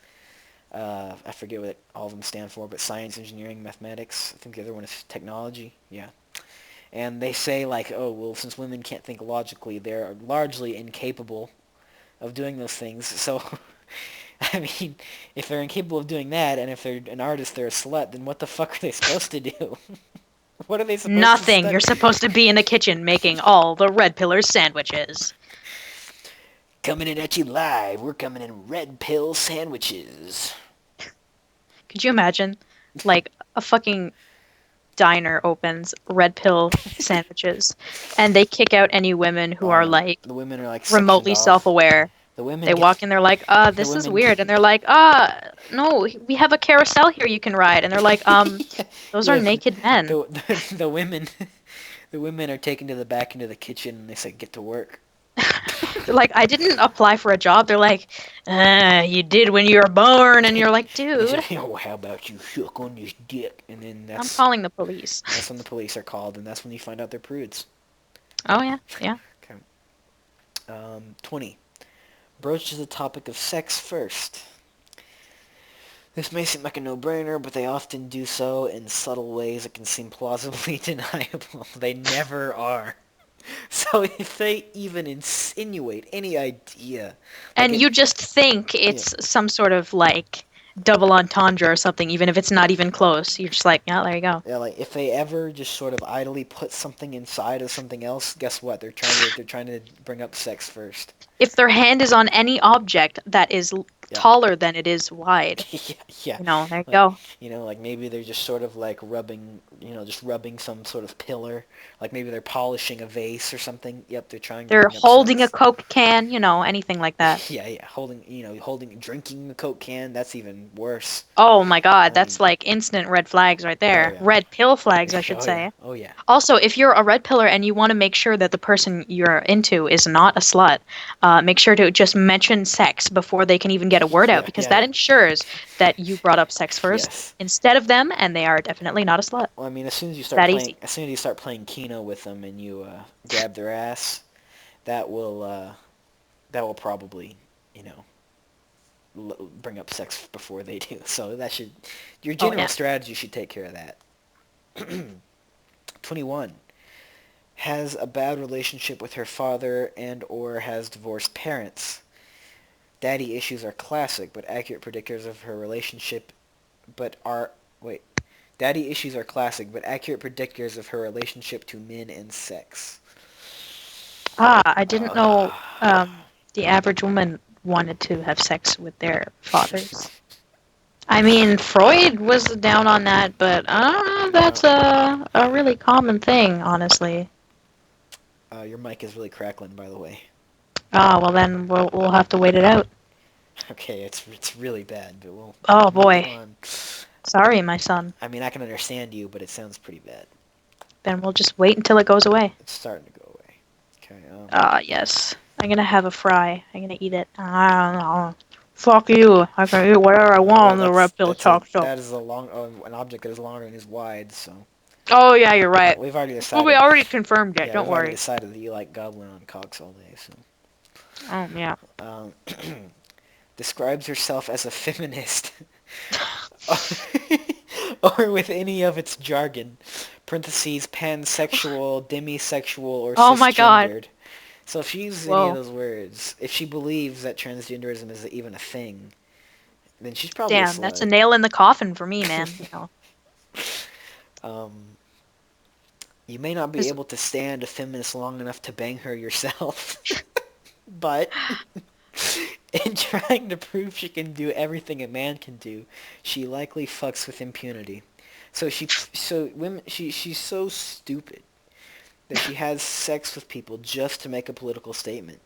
I forget what all of them stand for, but science, engineering, mathematics. I think the other one is technology. Yeah. And they say, like, oh, well, since women can't think logically, they're largely incapable of doing those things. So, I mean, if they're incapable of doing that, and if they're an artist, they're a slut, then what the fuck are they supposed to do? What are they supposed to Nothing. study? You're supposed to be in the kitchen making all the red pillar sandwiches. Coming in at you live, we're coming in Red Pill sandwiches. Could you imagine? Like, a fucking diner opens red pill sandwiches, and they kick out any women who are, like, The women are like remotely sectioned off. self-aware. The women They get, walk in, they're like, the this is women weird. And they're like, no, we have a carousel here you can ride. And they're like, those are yeah, naked men. the women the women are taken to the back into the kitchen and they say get to work. They're like, I didn't apply for a job. They're like, you did when you were born. And you're like, They dude, say, oh, how about you suck on this dick? And then I'm calling the police. that's when the police are called, and that's when you find out they're prudes. Oh, yeah, yeah. Okay. 20. Broaches the topic of sex first. This may seem like a no-brainer, but they often do so in subtle ways that can seem plausibly deniable. They never are. So if they even insinuate any idea... And you just think it's some sort of, like, double entendre or something, even if it's not even close. You're just like, yeah, there you go. Yeah, like if they ever just sort of idly put something inside of something else, guess what? They're trying to bring up sex first. If their hand is on any object that is taller than it is wide, yeah. There you go. Like maybe they're just sort of like rubbing, just rubbing some sort of pillar. Like maybe they're polishing a vase or something. Yep, they're trying to They're bring up holding sex. a Coke can, anything like that. Yeah, drinking the Coke can. That's even worse. Oh my God, that's like instant red flags right there. Oh, yeah. Red pill flags, I should Oh, say. yeah. Oh yeah. Also, if you're a red pillar and you want to make sure that the person you're into is not a slut, make sure to just mention sex before they can even get a word out, because that ensures that you brought up sex first instead of them, and they are definitely not a slut. Well, I mean, as soon as you start playing Keno with them and you grab their ass, that will probably, bring up sex before they do. So your general strategy should take care of that. 21. Has a bad relationship with her father and or has divorced parents. Daddy issues are classic but accurate predictors of her relationship Daddy issues are classic but accurate predictors of her relationship to men and sex. I didn't know the average woman wanted to have sex with their fathers. I mean, Freud was down on that, but I don't know if that's a really common thing, honestly. Your mic is really crackling, by the way. Well then we'll have to wait it out. Okay, it's really bad, but we'll... Oh boy. Move on. Sorry, my son. I mean, I can understand you, but it sounds pretty bad. Then we'll just wait until it goes away. It's starting to go away. Okay. Yes. I'm gonna have a fry. I'm gonna eat it. Fuck you. I can eat whatever I want on the red pill talk show. That is a long an object that is longer and is wide. So Oh yeah, you're right. we've already Well, we decided. already confirmed it. Yeah, Don't we've already worry. decided that you like gobbling on cocks all day. So Yeah. um, describes herself as a feminist, or with any of its jargon, parentheses pansexual, demisexual, or Oh my god. cisgendered. So if she uses any of Whoa. those words, if she believes that transgenderism is even a thing, then she's probably a Damn, that's a slut. nail in the coffin for me, man. Um, you may not be 'Cause- able to stand a feminist long enough to bang her yourself, but in trying to prove she can do everything a man can do, she likely fucks with impunity. She's so stupid that she has sex with people just to make a political statement.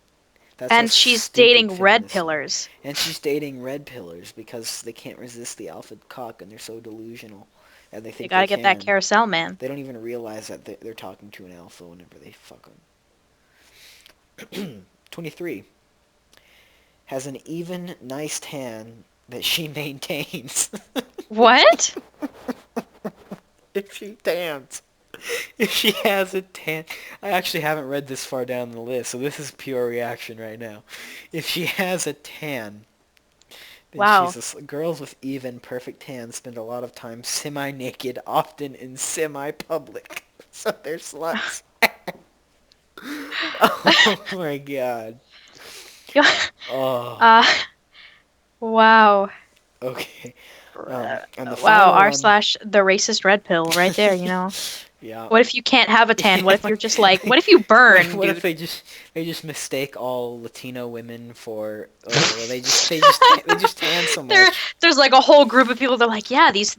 That's how and she's stupid dating red feminists are. pillars. And she's dating red pillars because they can't resist the alpha cock and they're so delusional and they You think they gotta get that can. carousel, man. They don't even realize that they're talking to an alpha whenever they fuck them. 23. Has an even, nice tan that she maintains. What? If she tans. If she has a tan. I actually haven't read this far down the list, so this is pure reaction right now. If she has a tan, then Wow. girls with even, perfect tans spend a lot of time semi-naked, often in semi-public. So they're sluts. Oh my god. Oh, uh, wow. okay. And the Wow, final r one, slash the racist red pill right there, yeah. What if you can't have a tan? What if you're just like, what What if you burn, what if dude? they just mistake all Latino women for well, they just tan so There, much. there's like a whole group of people that are like, yeah, these,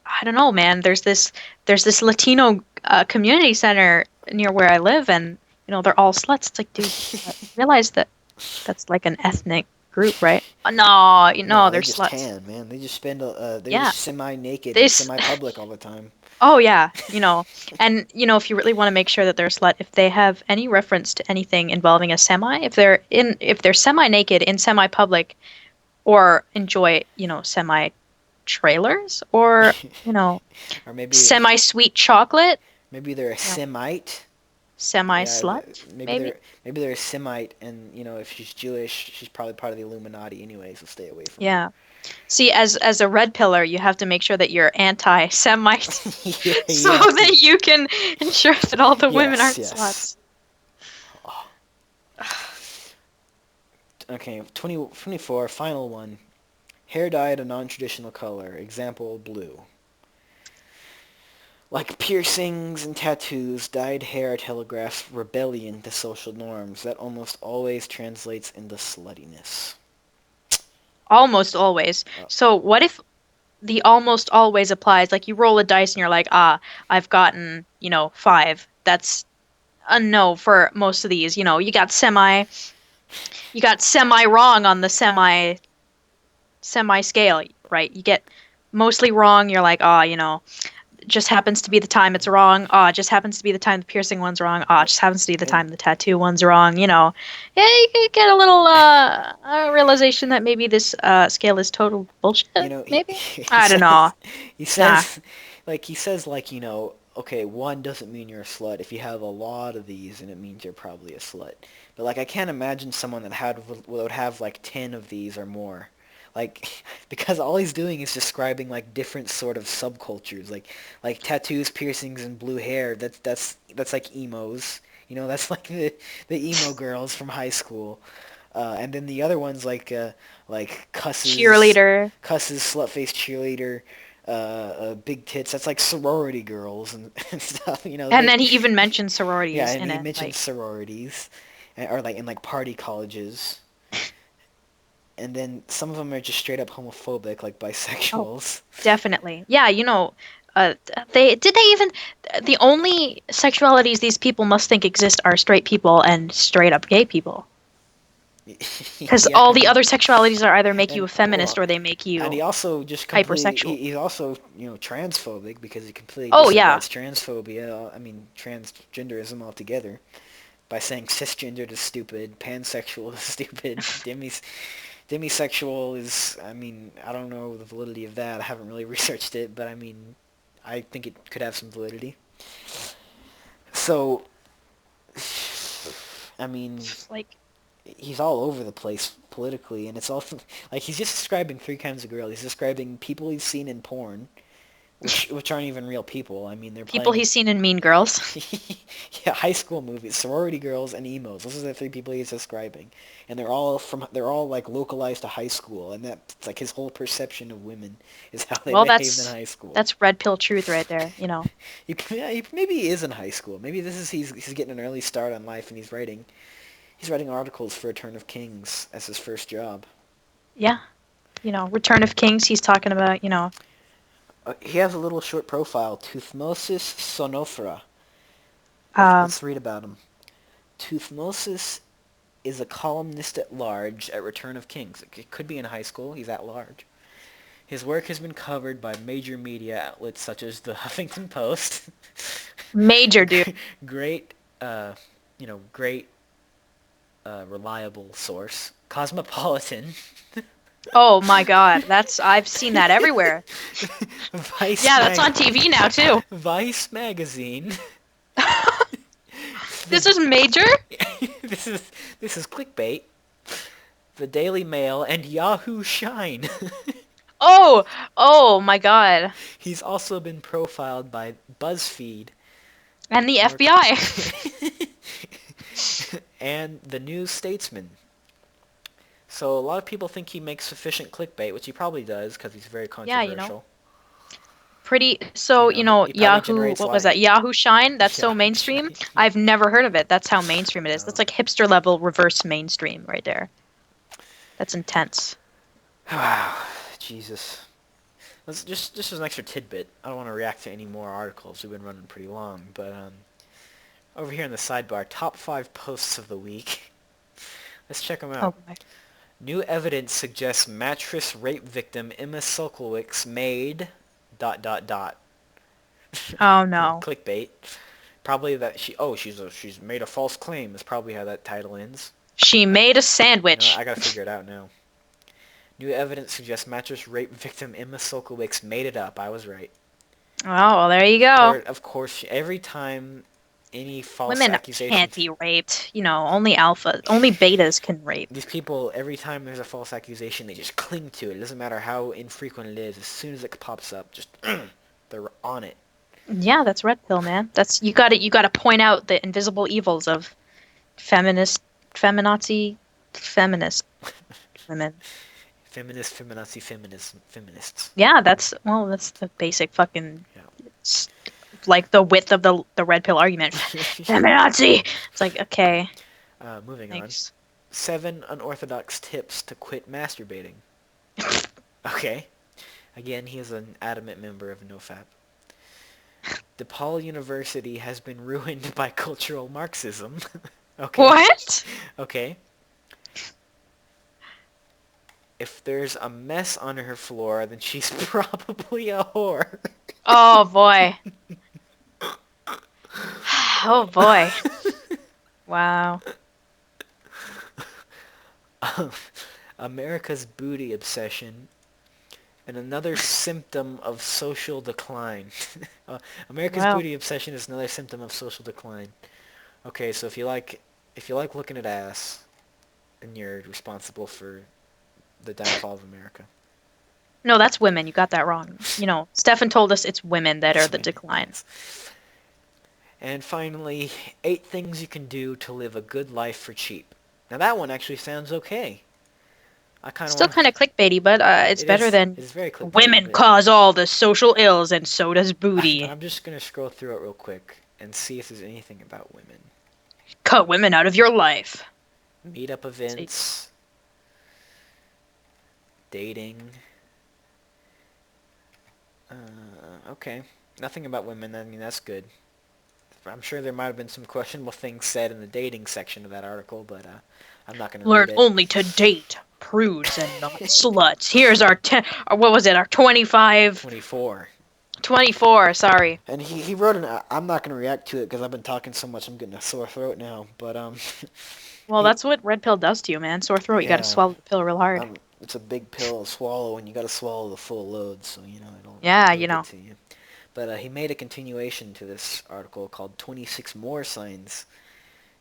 I don't know, man. There's this Latino community center near where I live, and they're all sluts. It's like, dude, you realize that that's like an ethnic group, right? No, No, they're they just sluts. tan, man. They just spend they're Yeah, just semi-naked and this. semi-public all the time. Oh yeah, and if you really want to make sure that they're a slut, if they have any reference to anything involving a semi, if they're semi-naked in semi-public, or enjoy, semi-trailers, or, Or semi-sweet chocolate, maybe they're a you know, Semite. Yeah, semi-slut, maybe. maybe they're a Semite, and if she's Jewish, she's probably part of the Illuminati anyway, so stay away from her. Yeah. See, as a red pillar, you have to make sure that you're anti-Semite Yeah, so you have to. that you can ensure that all the women Yes, aren't yes. sluts. Okay, 24, final one. Hair dyed a non-traditional color. Example, blue. Like piercings and tattoos, dyed hair telegraphs rebellion to social norms. That almost always translates into sluttiness. Almost always. Uh, So what if the almost always applies? Like you roll a dice and you're like, I've gotten, 5. That's a no for most of these. You got semi wrong on the semi scale, right? You get mostly wrong. You're like, just happens to be the time it's wrong. It just happens to be the time the piercing one's wrong. It just happens to be the and time the tattoo one's wrong. Yeah, you could get a little realization that maybe this scale is total bullshit. Maybe, he I don't know. he Nah. says, okay, one doesn't mean you're a slut. If you have a lot of these, then it means you're probably a slut. But I can't imagine someone that would have like 10 of these or more. Because all he's doing is describing different sort of subcultures, like tattoos, piercings, and blue hair. That's like emos. That's like the emo girls from high school. And then the other ones like Cheerleader. slut-faced cheerleader, big tits. That's like sorority girls and stuff. And then he even mentioned Yeah, sororities and in he it. mentioned Like, sororities, or in party colleges. And then some of them are just straight up homophobic, like oh, bisexuals. definitely. Yeah, the only sexualities these people must think exist are straight people and straight up gay people. Because Yeah, all the other sexualities are either make you and a feminist well, or they make and you he also just completely hypersexual. he's also transphobic because he completely Oh yeah. disregards transphobia. I mean transgenderism altogether. by saying cisgendered is stupid, pansexual is stupid, demisexual is, I mean, I don't know the validity of that. I haven't really researched it, but I mean, I think it could have some validity. So, I mean, It's like, he's all over the place politically, and it's all like he's just describing three kinds of girl. He's describing people he's seen in porn, which aren't even real people. I mean, they're people playing he's seen in Mean Girls. yeah, high school movies, sorority girls and emos. Those are the three people he's describing, and they're all like localized to high school, and that's like his whole perception of women is how they Well, behaved in high school. that's red pill truth right there, you know. Maybe he is in high school. Maybe this is he's getting an early start on life, and he's writing articles for Return of Kings as his first job. Yeah. You know, Return of Kings, he's talking about, you know. He has a little short profile, Tuthmosis sonophora. Um, Let's read about him. Tuthmosis is a columnist at large at Return of Kings. It could be in high school. He's at large. His work has been covered by major media outlets such as the Huffington Post. Major dude. Great, great, reliable source. Cosmopolitan. Oh my God, I've seen that everywhere. Vice. Yeah, that's on TV now too. Vice magazine. This is major? this is clickbait. The Daily Mail and Yahoo Shine. Oh my God. He's also been profiled by BuzzFeed And the FBI. and the New Statesman. So a lot of people think he makes sufficient clickbait, which he probably does because he's very Yeah, controversial. you know. So, he probably Yahoo, generates what was that? Yahoo Shine? That's so Yahoo mainstream. Shine. I've never heard of it. That's how mainstream it is. No. That's like hipster level reverse mainstream right there. That's intense. Wow, Jesus. Just as an extra tidbit, I don't want to react to any more articles. We've been running pretty long, but over here in the sidebar, top 5 posts of the week. Let's check them out. Oh boy. New evidence suggests mattress rape victim Emma Sulkowicz made ... Oh no. Clickbait. Probably that she's made a false claim is probably how that title ends. She made a You sandwich. know, I gotta figure it out now. New evidence suggests mattress rape victim Emma Sulkowicz made it up. I was right. Oh, well, there you go. Of course, every time any false Women accusation... can't be raped. Only betas can rape. These people, every time there's a false accusation, they just cling to it. It doesn't matter how infrequent it is. As soon as it pops up, just they're on it. Yeah, that's red pill, man. That's you got to point out the invisible evils of feminist women. Feminists. Yeah, that's the basic fucking Yeah. like the width of the red pill argument. Feminazi. It's like, okay, Moving thanks. on. 7 unorthodox tips to quit masturbating. Okay. Again, he is an adamant member of NoFap. DePaul University has been ruined by cultural Marxism. Okay. What? Okay. If there's a mess on her floor, then she's probably a whore. Oh boy. Oh boy. Wow. America's booty obsession and another symptom of social decline. America's Wow. booty obsession is another symptom of social decline. Okay, so if you like looking at ass, then you're responsible for the downfall of America. No, that's women. You got that wrong. Stefan told us it's women that are the Women. declines. And finally, 8 things you can do to live a good life for cheap. Now that one actually sounds okay. I kind of Still kind of clickbaity, but it's better than It's very clickbaity, women but- cause all the social ills and so does booty. I'm just gonna scroll through it real quick and see if there's anything about women. Cut women out of your life. Meetup events, dating. Okay, nothing about women. I mean, that's good. I'm sure there might have been some questionable things said in the dating section of that article, but I'm not gonna Learn read it. only to date prudes and not sluts. Here's our what was it? Our 25 24. 24. Sorry. And he wrote an. I'm not gonna react to it because I've been talking so much. I'm getting a sore throat now. But Well, he that's what red pill does to you, man. Sore throat. You got to yeah. swallow the pill real hard. It's a big pill to swallow, and you got to swallow the full load, so it'll Yeah, really you get know. to you. But he made a continuation to this article called "26 More Signs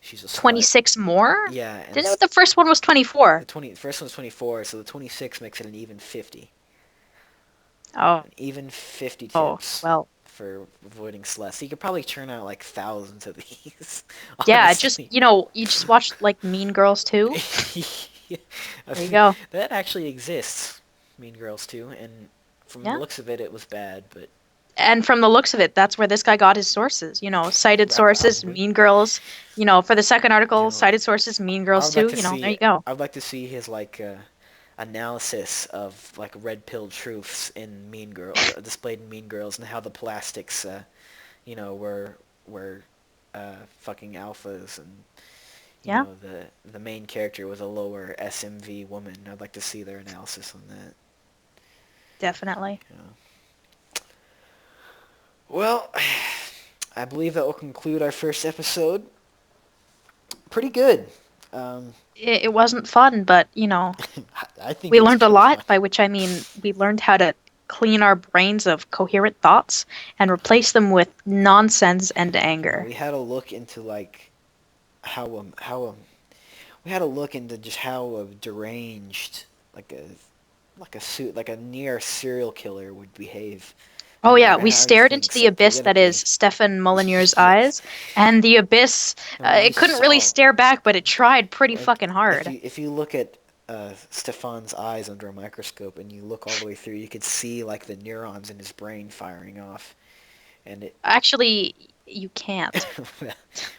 She's a Slut." 26 more? Yeah, and The first one was 24. the first one's 24, so the 26 makes it an even 50. Oh, An even 50 oh, tips well. for avoiding sluts. So you could probably churn out like thousands of these. Yeah, Honestly. you just watch like Mean Girls 2. Yeah, There you go. that actually exists. Mean Girls too, and from the Yeah. looks of it, it was bad, but And from the looks of it, that's where this guy got his sources. Cited sources, probably. Mean Girls. For the second You article, know, cited sources, Mean I Girls would like too. to There see. you go. I'd like to see his analysis of like red pill truths in Mean Girl displayed in Mean Girls and how the plastics, were fucking alphas and Yeah, the main character was a lower SMV woman. I'd like to see their analysis on that. definitely. Well, I believe that will conclude our first episode. Pretty good. Um, It wasn't fun, but I think we it was learned a pretty lot, fun. by which I mean we learned how to clean our brains of coherent thoughts and replace them with nonsense and anger. We had a look into like how we had a look into just how deranged like a near serial killer would behave, Oh and yeah, we how he stared into thinks the abyss that is politically. Stefan Molyneux's Yes. eyes, and the abyss, And when you it couldn't really saw stare back, but it tried pretty like fucking hard. if you look at Stefan's eyes under a microscope and you look all the way through, you could see like the neurons in his brain firing off, and it Actually, you can't.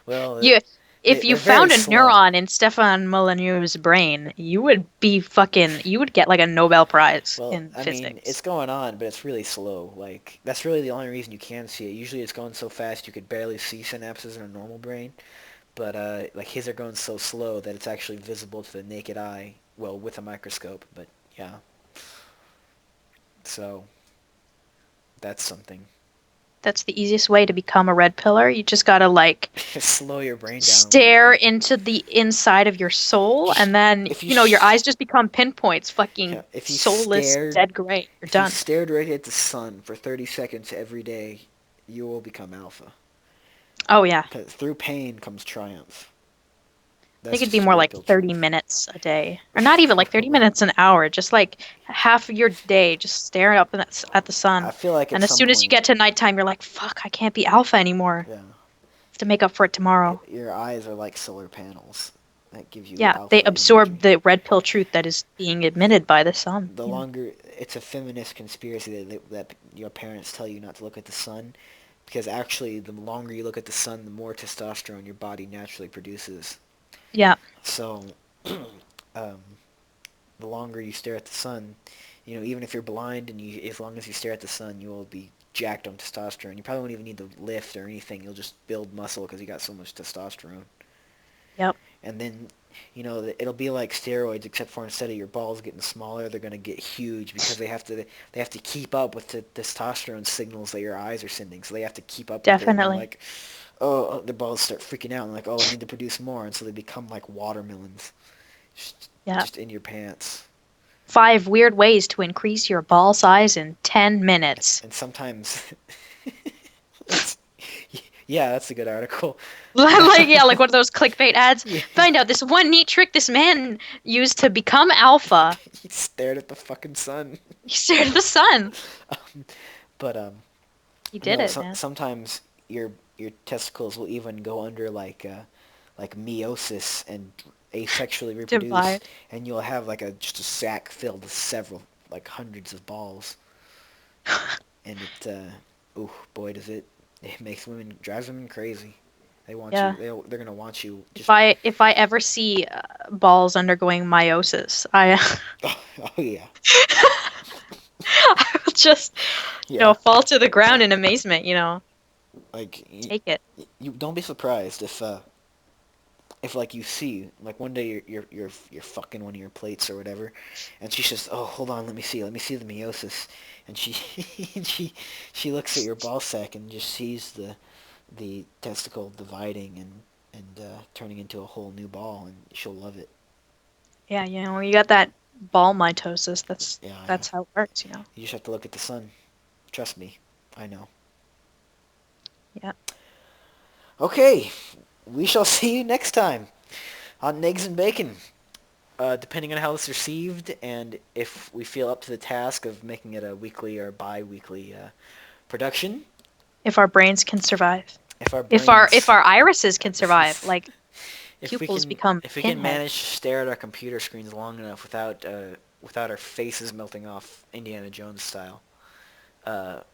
well You, if you they're very found a slow. neuron in Stefan Molyneux's brain, you would get like a Nobel Prize Well, in I mean, physics. it's going on, but it's really slow. Like, that's really the only reason you can see it. Usually it's going so fast you could barely see synapses in a normal brain. But, like, his are going so slow that it's actually visible to the naked eye, well, with a microscope. But, yeah. So, that's something. That's the easiest way to become a red pillar. You just gotta like Slow your brain down a little stare bit. into the inside of your soul, Just, and then if you, your eyes just become pinpoints, yeah, fucking soulless, dead gray. You're if you done. stared right at the sun for 30 seconds every day, you will become alpha. Oh yeah. 'Cause through pain comes triumph. I think That's it'd be just a more red like pill 30 truth. minutes a day. Or not even like 30 minutes an hour. Just like half of your day, just staring up at the I sun. feel like at And as some soon as you point, get to nighttime, you're like, fuck, I can't be alpha anymore. yeah, Have to make up for it tomorrow. your eyes are like solar panels that give you Yeah, they alpha absorb energy. the red pill truth that is being admitted by the sun. The longer it's a feminist conspiracy that your parents tell you not to look at the sun, because actually, the longer you look at the sun, the more testosterone your body naturally produces. Yeah, So, um, the longer you stare at the sun, even if you're blind and as long as you stare at the sun, you will be jacked on testosterone. You probably won't even need to lift or anything. You'll just build muscle because you got so much testosterone. yep, And then, it'll be like steroids, except for instead of your balls getting smaller, they're gonna get huge because they have to keep up with the testosterone signals that your eyes are sending. So they have to keep up with it, and they're definitely. like, oh, the balls start freaking out and like, oh, I need to produce more, and so they become like watermelons, just, Yeah. just in your pants. 5 weird ways to increase your ball size in 10 minutes. And sometimes, it's, yeah, that's a good article. Like one of those clickbait ads. Yeah. Find out this one neat trick this man used to become alpha. He stared at the fucking sun. He stared at the sun. But He did it, so, man. sometimes your testicles will even go under like meiosis and asexually reproduce, Divide. and you'll have like just a sack filled with several like hundreds of balls, and oh boy, it drives women crazy. They want Yeah. you. They're gonna want you. If I ever see balls undergoing meiosis, I Oh yeah, I will just yeah. fall to the ground in amazement. Like Take it. you don't be surprised if like you see like one day you're fucking one of your plates or whatever, and she says, "Oh, hold on, let me see the meiosis," and she she looks at your ball sack and just sees the testicle dividing and turning into a whole new ball, and she'll love it. Yeah, when you got that ball mitosis, that's Yeah, yeah. that's how it works, You just have to look at the sun. Trust me, I know. Yeah. Okay, we shall see you next time on Negs and Bacon. Depending on how it's received and if we feel up to the task of making it a weekly or bi-weekly production, If our brains can survive. if our If brains, our irises can survive, like if we pupils can, become if we can manage pinheads. to stare at our computer screens long enough without our faces melting off Indiana Jones style,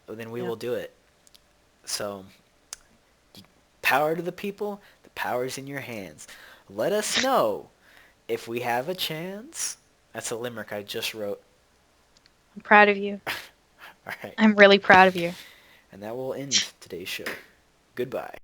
then we Yeah. will do it. So, power to the people. The power's in your hands. Let us know if we have a chance. That's a limerick I just wrote. I'm proud of you. All right. I'm really proud of you. And that will end today's show. Goodbye.